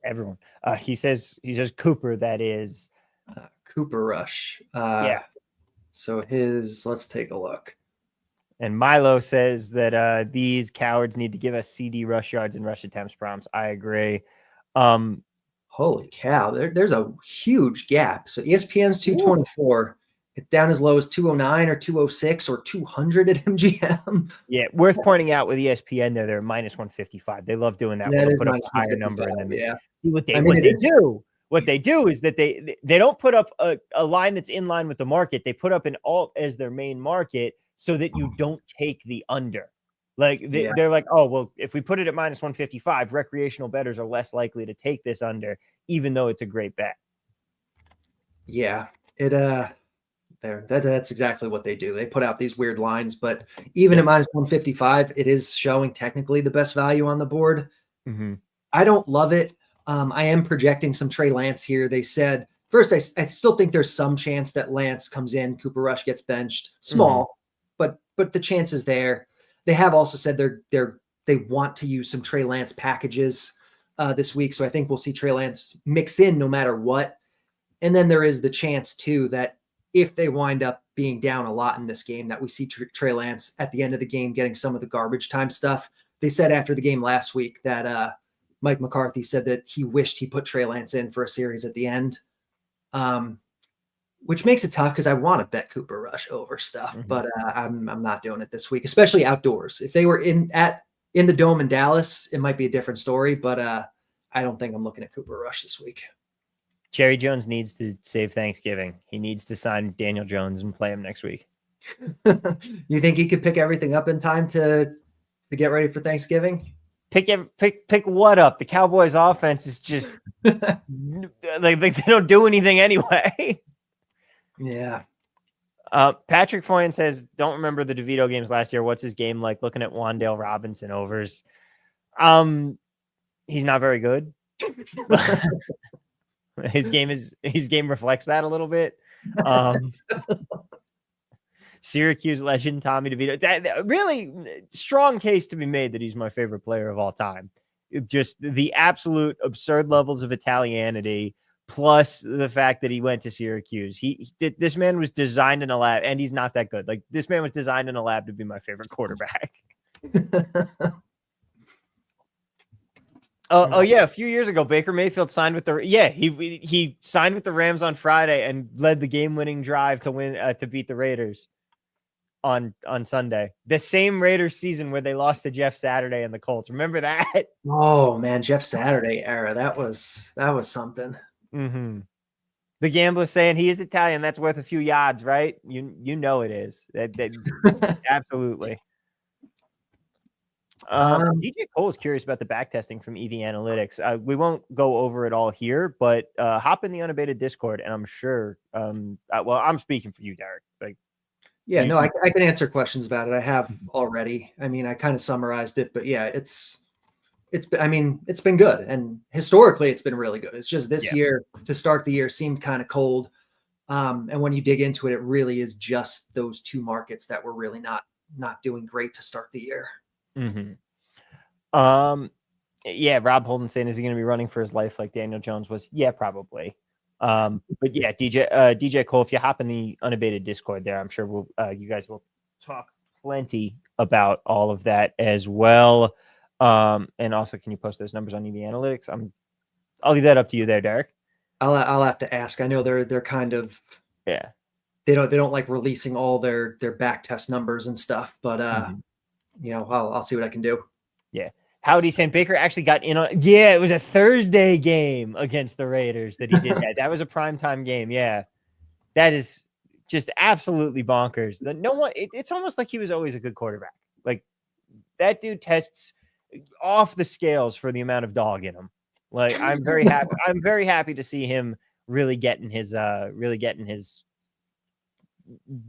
[SPEAKER 2] Everyone. He says Cooper, that is.
[SPEAKER 3] Cooper Rush.
[SPEAKER 2] Yeah.
[SPEAKER 3] So let's take a look.
[SPEAKER 2] And Milo says that these cowards need to give us CD rush yards and rush attempts prompts. I agree.
[SPEAKER 3] Holy cow. There's a huge gap. So ESPN's 224. It's down as low as 209 or 206 or 200 at MGM.
[SPEAKER 2] Yeah, worth pointing out with ESPN though, they're minus 155. They love doing that.
[SPEAKER 3] That
[SPEAKER 2] They'll
[SPEAKER 3] is
[SPEAKER 2] put up
[SPEAKER 3] minus
[SPEAKER 2] a higher number and then
[SPEAKER 3] 155,
[SPEAKER 2] see what they
[SPEAKER 3] I mean,
[SPEAKER 2] do. What they do is that they don't put up a line that's in line with the market. They put up an alt as their main market so that you don't take the under. Like they're like, oh, well, if we put it at minus 155, recreational bettors are less likely to take this under, even though it's a great bet.
[SPEAKER 3] Yeah, that's exactly what they do. They put out these weird lines, but even at minus 155, it is showing technically the best value on the board.
[SPEAKER 2] Mm-hmm.
[SPEAKER 3] I don't love it. I am projecting some Trey Lance here. They said first, I still think there's some chance that Lance comes in, Cooper Rush gets benched, small, but the chance is there. They have also said they want to use some Trey Lance packages this week, so I think we'll see Trey Lance mix in no matter what. And then there is the chance too that if they wind up being down a lot in this game, that we see Trey Lance at the end of the game getting some of the garbage time stuff. They said after the game last week that Mike McCarthy said that he wished he put Trey Lance in for a series at the end, which makes it tough because I want to bet Cooper Rush over stuff, but I'm not doing it this week, especially outdoors. If they were in the Dome in Dallas, it might be a different story, but I don't think I'm looking at Cooper Rush this week.
[SPEAKER 2] Jerry Jones needs to save Thanksgiving. He needs to sign Daniel Jones and play him next week.
[SPEAKER 3] You think he could pick everything up in time to get ready for Thanksgiving?
[SPEAKER 2] Pick what up? The Cowboys offense is just like they don't do anything anyway.
[SPEAKER 3] Yeah.
[SPEAKER 2] Patrick Foyan says, don't remember the DeVito games last year. What's his game like? Looking at Wan'Dale Robinson overs. He's not very good. His game reflects that a little bit. Syracuse legend Tommy DeVito. That really strong case to be made that he's my favorite player of all time. Just the absolute absurd levels of Italianity, plus the fact that he went to Syracuse. This man was designed in a lab, and he's not that good. Like this man was designed in a lab to be my favorite quarterback. Oh yeah, a few years ago, Baker Mayfield signed with he signed with the Rams on Friday and led the game-winning drive to win to beat the Raiders on Sunday. The same Raiders season where they lost to Jeff Saturday and the Colts. Remember that?
[SPEAKER 3] Oh man, Jeff Saturday era. That was something.
[SPEAKER 2] Mm-hmm. The gambler saying he is Italian. That's worth a few yards, right? You know it is. That absolutely. DJ Cole is curious about the back testing from EV Analytics. We won't go over it all here, but hop in the Unabated Discord, and I'm sure. I'm speaking for you, Derek.
[SPEAKER 3] I can answer questions about it. I have already. I mean, I kind of summarized it, but yeah, it's been good, and historically, it's been really good. It's just this year to start the year seemed kind of cold, and when you dig into it, it really is just those two markets that were really not doing great to start the year.
[SPEAKER 2] Mm-hmm. Rob Holden saying, is he going to be running for his life like Daniel Jones was? Yeah, probably. But yeah, DJ Cole, if you hop in the Unabated Discord there, I'm sure you guys will talk plenty about all of that as well. And also, can you post those numbers on EV Analytics? I'll leave that up to you there, Derek.
[SPEAKER 3] I'll have to ask. I know they're kind of they don't like releasing all their back test numbers and stuff, but I'll see what I can do. Yeah.
[SPEAKER 2] Howdy saying Baker actually got in on. Yeah, it was a Thursday game against the Raiders that he did that. That was a primetime game. Yeah, that is just absolutely bonkers. It's almost like he was always a good quarterback. Like that dude tests off the scales for the amount of dog in him. Like I'm very happy. I'm very happy to see him really getting his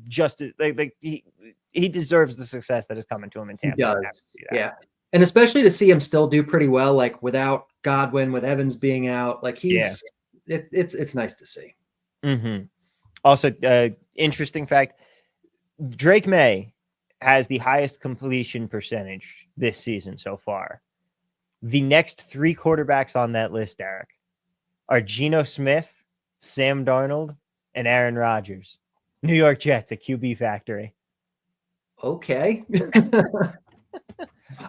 [SPEAKER 2] justice. Like he deserves the success that is coming to him in Tampa.
[SPEAKER 3] He does. Yeah. And especially to see him still do pretty well, like without Godwin, with Evans being out, like it's nice to see.
[SPEAKER 2] Mm-hmm. Also, interesting fact, Drake May has the highest completion percentage this season so far. The next three quarterbacks on that list, Eric, are Geno Smith, Sam Darnold, and Aaron Rodgers. New York Jets, a QB factory.
[SPEAKER 3] Okay.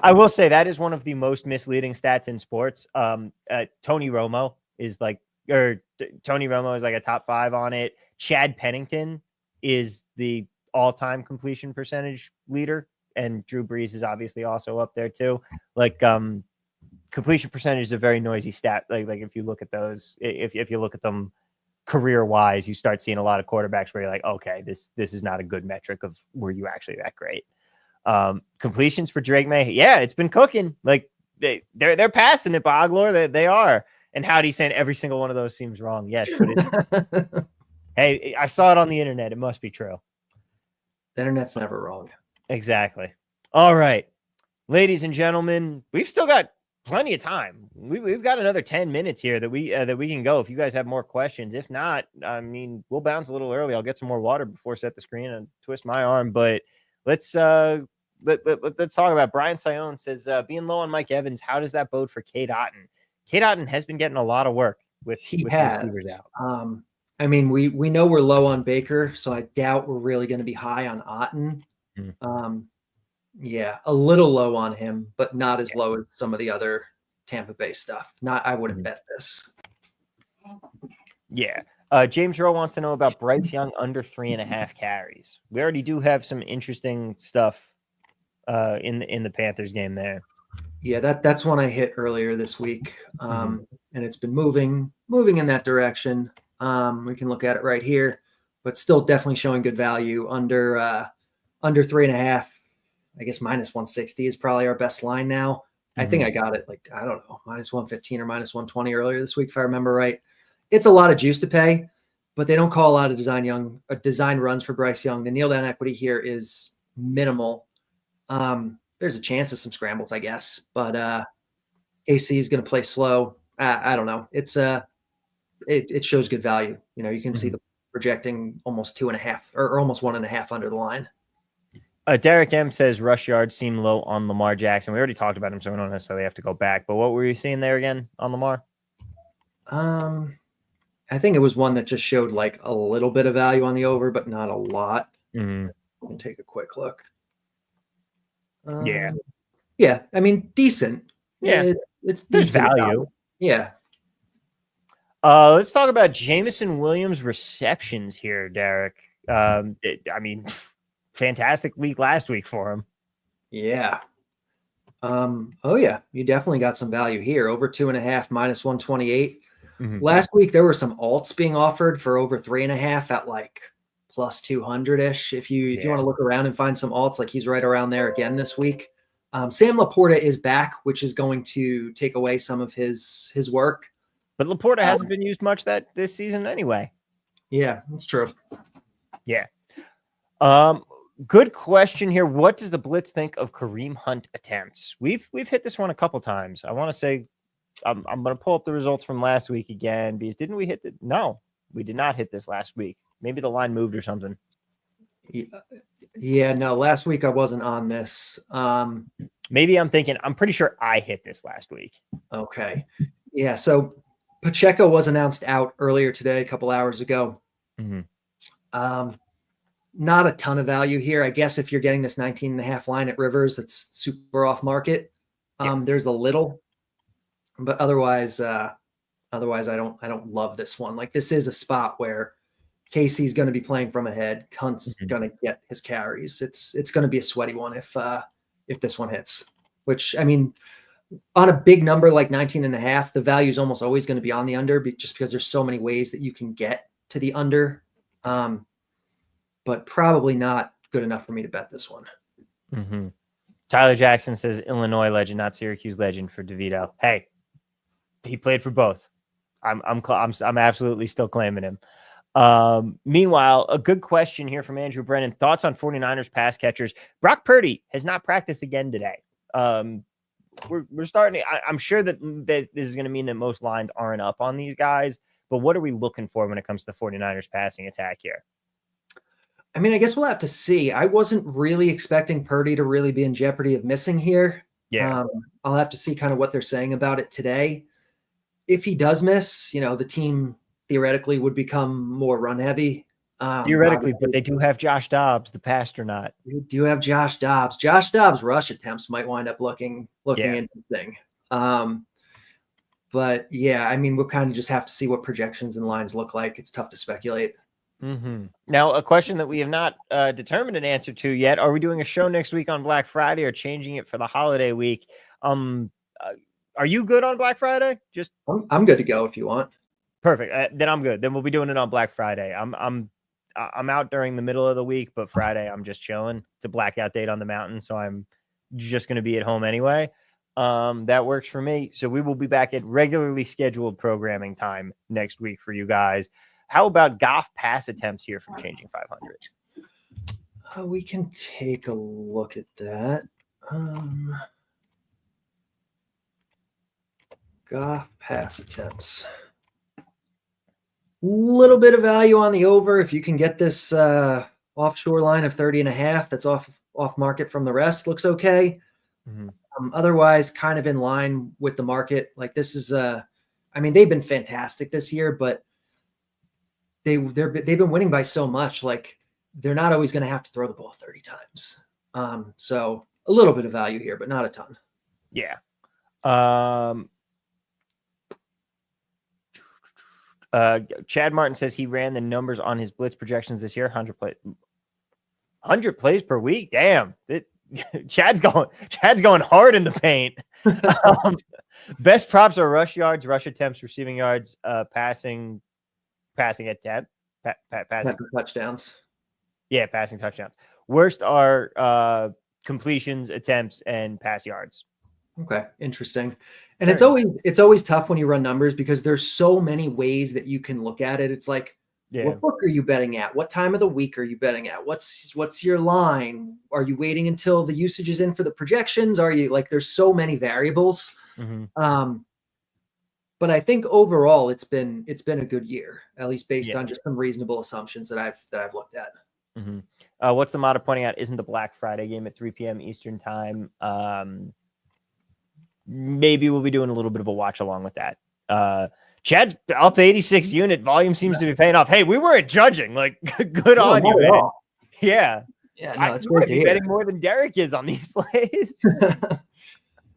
[SPEAKER 2] I will say that is one of the most misleading stats in sports. Tony Romo is like a top 5 on it. Chad Pennington is the all-time completion percentage leader, and Drew Brees is obviously also up there too. Like completion percentage is a very noisy stat. Like if you look at those, if you look at them career-wise, you start seeing a lot of quarterbacks where you're like, okay, this is not a good metric of were you actually that great. Completions for Drake May, yeah, it's been cooking. Like they're passing it, Boglor. They are. And Howdy's saying every single one of those seems wrong. Yes, but hey, I saw it on the internet. It must be true.
[SPEAKER 3] The internet's never wrong.
[SPEAKER 2] Exactly. All right, ladies and gentlemen, we've still got plenty of time. We've got another 10 minutes here that we can go. If you guys have more questions, if not, I mean, we'll bounce a little early. I'll get some more water before set the screen and twist my arm. But let's talk about Brian Sion says being low on Mike Evans. How does that bode for Cade Otton? Cade Otton has been getting a lot of work with receivers out.
[SPEAKER 3] I mean, we know we're low on Baker, so I doubt we're really going to be high on Otton. Yeah, a little low on him, but not as low as some of the other Tampa Bay stuff. I wouldn't bet this.
[SPEAKER 2] Yeah. James Rowe wants to know about Bryce Young under 3.5 carries. We already do have some interesting stuff in the Panthers game there.
[SPEAKER 3] Yeah, that's one I hit earlier this week, and it's been moving in that direction. We can look at it right here, but still definitely showing good value under 3.5. I guess minus 160 is probably our best line now. I think I got it I don't know, minus 115 or minus 120 earlier this week, if I remember right. It's a lot of juice to pay, but they don't call a lot of design runs for Bryce Young. The kneel down equity here is minimal. There's a chance of some scrambles, I guess, but AC is going to play slow. I don't know. It shows good value. You can see the projecting almost 2.5 or almost 1.5 under the line.
[SPEAKER 2] Derek M says rush yards seem low on Lamar Jackson. We already talked about him, so we don't necessarily have to go back. But what were you seeing there again on Lamar?
[SPEAKER 3] I think it was one that just showed like a little bit of value on the over, but not a lot. We'll take a quick look. Yeah. I mean, decent.
[SPEAKER 2] Yeah,
[SPEAKER 3] it's
[SPEAKER 2] there's
[SPEAKER 3] decent
[SPEAKER 2] value.
[SPEAKER 3] Yeah.
[SPEAKER 2] Let's talk about Jameson Williams receptions here, Derek. I mean, fantastic week last week for him.
[SPEAKER 3] Yeah. Oh yeah, you definitely got some value here. Over 2.5, minus 128. Last week there were some alts being offered for over 3.5 at like plus 200-ish. If you want to look around and find some alts, like he's right around there again this week. Sam Laporta is back, which is going to take away some of his work.
[SPEAKER 2] But Laporta hasn't been used much this season anyway.
[SPEAKER 3] Yeah, that's true.
[SPEAKER 2] Yeah. Good question here. What does the Blitz think of Kareem Hunt attempts? We've hit this one a couple times. I want to say I'm going to pull up the results from last week again because didn't we hit No, we did not hit this last week. Maybe the line moved or something.
[SPEAKER 3] Yeah, no, last week I wasn't on this.
[SPEAKER 2] Maybe I'm pretty sure I hit this last week.
[SPEAKER 3] Okay. Yeah, so Pacheco was announced out earlier today, a couple hours ago. Not a ton of value here. I guess if you're getting this 19.5 line at Rivers, it's super off market. There's a little, but otherwise I don't love this one. Like this is a spot where Casey's going to be playing from ahead. Hunt's going to get his carries. It's going to be a sweaty one if this one hits, which I mean, on a big number like 19.5, the value is almost always going to be on the under just because there's so many ways that you can get to the under. But probably not good enough for me to bet this one.
[SPEAKER 2] Tyler Jackson says Illinois legend, not Syracuse legend for DeVito. Hey, he played for both. I'm absolutely still claiming him. Meanwhile, a good question here from Andrew Brennan. Thoughts on 49ers pass catchers? Brock Purdy has not practiced again today. We're starting. I'm sure that this is going to mean that most lines aren't up on these guys. But what are we looking for when it comes to the 49ers passing attack here?
[SPEAKER 3] I mean, I guess we'll have to see. I wasn't really expecting Purdy to really be in jeopardy of missing here.
[SPEAKER 2] Yeah.
[SPEAKER 3] I'll have to see kind of what they're saying about it today. If he does miss, the team theoretically would become more run heavy.
[SPEAKER 2] Theoretically, but they do have Josh Dobbs, the past or not.
[SPEAKER 3] We do have Josh Dobbs. Josh Dobbs' rush attempts might wind up looking interesting. But yeah, I mean, we'll kind of just have to see what projections and lines look like. It's tough to speculate.
[SPEAKER 2] Now, a question that we have not determined an answer to yet: are we doing a show next week on Black Friday or changing it for the holiday week? Are you good on Black Friday? Just
[SPEAKER 3] I'm good to go if you want.
[SPEAKER 2] Perfect. Then I'm good. Then we'll be doing it on Black Friday. I'm out during the middle of the week, but Friday I'm just chilling. It's a blackout date on the mountain, so I'm just going to be at home anyway. That works for me. So we will be back at regularly scheduled programming time next week for you guys. How about Goff pass attempts here from Changing 500?
[SPEAKER 3] We can take a look at that. Goff pass attempts. Little bit of value on the over if you can get this offshore line of 30.5. That's off market from the rest. Looks okay. Otherwise, kind of in line with the market. Like this is I mean, they've been fantastic this year, but they've been winning by so much. Like they're not always going to have to throw the ball 30 times. So a little bit of value here, but not a ton.
[SPEAKER 2] Yeah. Chad Martin says he ran the numbers on his blitz projections this year. 100 plays per week. Damn. Chad's going hard in the paint. Best props are rush yards, rush attempts, receiving yards, passing attempt, passing
[SPEAKER 3] touchdowns.
[SPEAKER 2] Yeah, passing touchdowns. Worst are completions, attempts, and pass yards.
[SPEAKER 3] Okay, interesting. And it's always tough when you run numbers because there's so many ways that you can look at it. It's like, what book are you betting at? What time of the week are you betting at? What's your line? Are you waiting until the usage is in for the projections? Are you like, there's so many variables. But I think overall it's been a good year, at least based on just some reasonable assumptions that I've looked at.
[SPEAKER 2] What's the Mata pointing out? Isn't the Black Friday game at 3 p.m. Eastern time? Maybe we'll be doing a little bit of a watch along with that. Chad's up 86 unit. Volume seems to be paying off. Hey, we weren't judging. Like, good on you, man. Yeah.
[SPEAKER 3] Yeah, no, it's
[SPEAKER 2] great to be betting more than Derek is on these plays.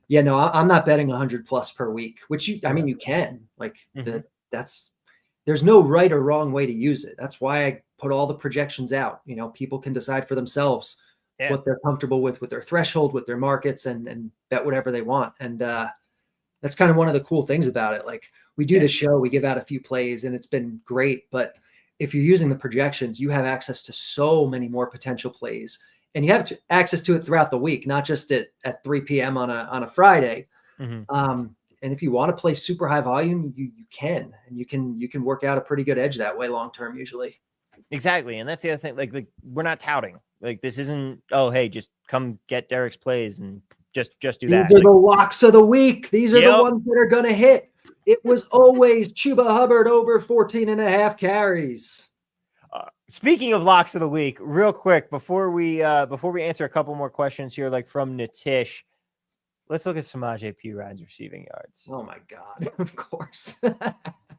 [SPEAKER 3] Yeah, no, I'm not betting 100 plus per week, which you can. Like, there's no right or wrong way to use it. That's why I put all the projections out. You know, people can decide for themselves what they're comfortable with their threshold, with their markets, and bet whatever they want. And that's kind of one of the cool things about it. Like, we do the show, we give out a few plays, and it's been great. But if you're using the projections, you have access to so many more potential plays, and you have access to it throughout the week, not just at 3 p.m. on a Friday. And if you want to play super high volume, you can, and you can work out a pretty good edge that way long term usually.
[SPEAKER 2] Exactly, and that's the other thing. Like we're not touting. Like, this isn't, oh, hey, just come get Derek's plays and just do that.
[SPEAKER 3] These are the locks of the week. These are the ones that are going to hit. It was always Chuba Hubbard over 14.5 carries.
[SPEAKER 2] Speaking of locks of the week, real quick, before we answer a couple more questions here, like from Nitish, let's look at Samaje Perine's receiving yards.
[SPEAKER 3] Oh my God, of course.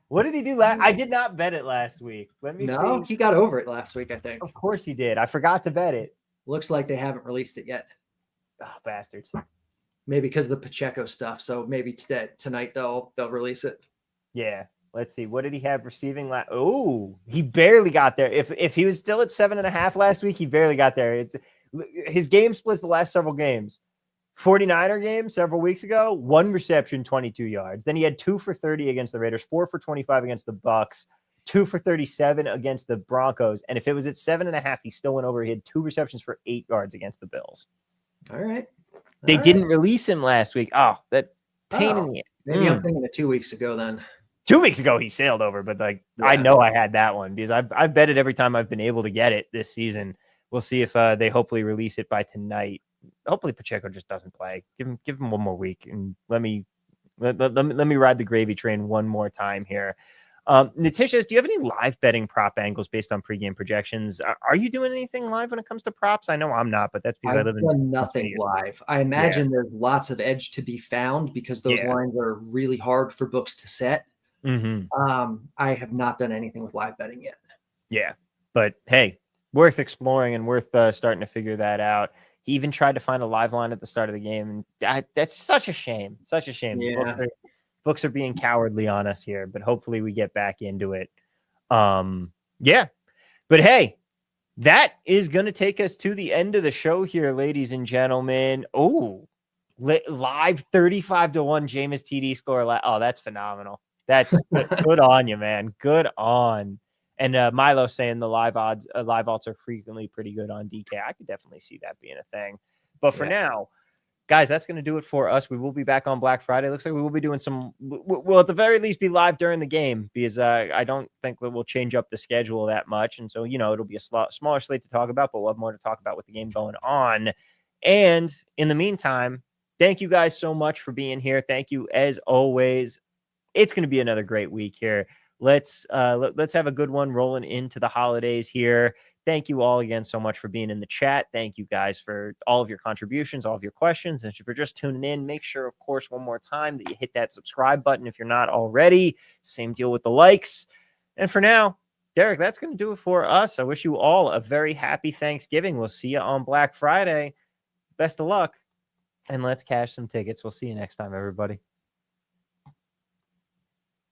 [SPEAKER 2] What did he do last? I did not bet it last week. Let me see.
[SPEAKER 3] No, he got over it last week, I think.
[SPEAKER 2] Of course he did. I forgot to bet it.
[SPEAKER 3] Looks like they haven't released it yet.
[SPEAKER 2] Oh, bastards.
[SPEAKER 3] Maybe because of the Pacheco stuff. So maybe tonight they'll release it.
[SPEAKER 2] Yeah. Let's see. What did he have receiving last? Oh, he barely got there. If he was still at 7.5 last week, he barely got there. It's his game splits the last several games. 49er game several weeks ago, 1 reception, 22 yards. Then he had 2 for 30 against the Raiders, 4 for 25 against the Bucks, 2 for 37 against the Broncos. And if it was at 7.5, he still went over. He had 2 receptions for 8 yards against the Bills.
[SPEAKER 3] All right.
[SPEAKER 2] They didn't release him last week. Oh, that pain in the end.
[SPEAKER 3] Maybe I'm thinking of 2 weeks ago then.
[SPEAKER 2] 2 weeks ago, he sailed over, but I know I had that one because I've bet it every time I've been able to get it this season. We'll see if they hopefully release it by tonight. Hopefully Pacheco just doesn't play. Give him one more week and let me ride the gravy train one more time here. Natisha, do you have any live betting prop angles based on pregame projections? Are you doing anything live when it comes to props? I know I'm not, but that's because
[SPEAKER 3] I've done nothing live. I imagine there's lots of edge to be found because those lines are really hard for books to set. I have not done anything with live betting yet.
[SPEAKER 2] Yeah. But hey, worth exploring and worth starting to figure that out. He even tried to find a live line at the start of the game, and that's such a shame. Such a shame.
[SPEAKER 3] Yeah.
[SPEAKER 2] Books are being cowardly on us here, but hopefully we get back into it. Yeah. But hey, that is going to take us to the end of the show here, ladies and gentlemen. Oh, live 35-1 Jameis TD score. Oh, that's phenomenal. That's good on you, man. Good on. And Milo saying the live odds are frequently pretty good on DK. I could definitely see that being a thing. But for now, guys, that's going to do it for us. We will be back on Black Friday. Looks like we will be doing we'll at the very least be live during the game, because I don't think that we'll change up the schedule that much. And so, it'll be a smaller slate to talk about, but we'll have more to talk about with the game going on. And in the meantime, thank you guys so much for being here. Thank you as always. It's going to be another great week here. Let's have a good one rolling into the holidays here. Thank you all again so much for being in the chat. Thank you guys for all of your contributions, all of your questions, and for just tuning in. Make sure, of course, one more time that you hit that subscribe button if you're not already. Same deal with the likes. And for now, Derek, that's going to do it for us. I wish you all a very happy Thanksgiving. We'll see you on Black Friday. Best of luck, and let's cash some tickets. We'll see you next time, everybody.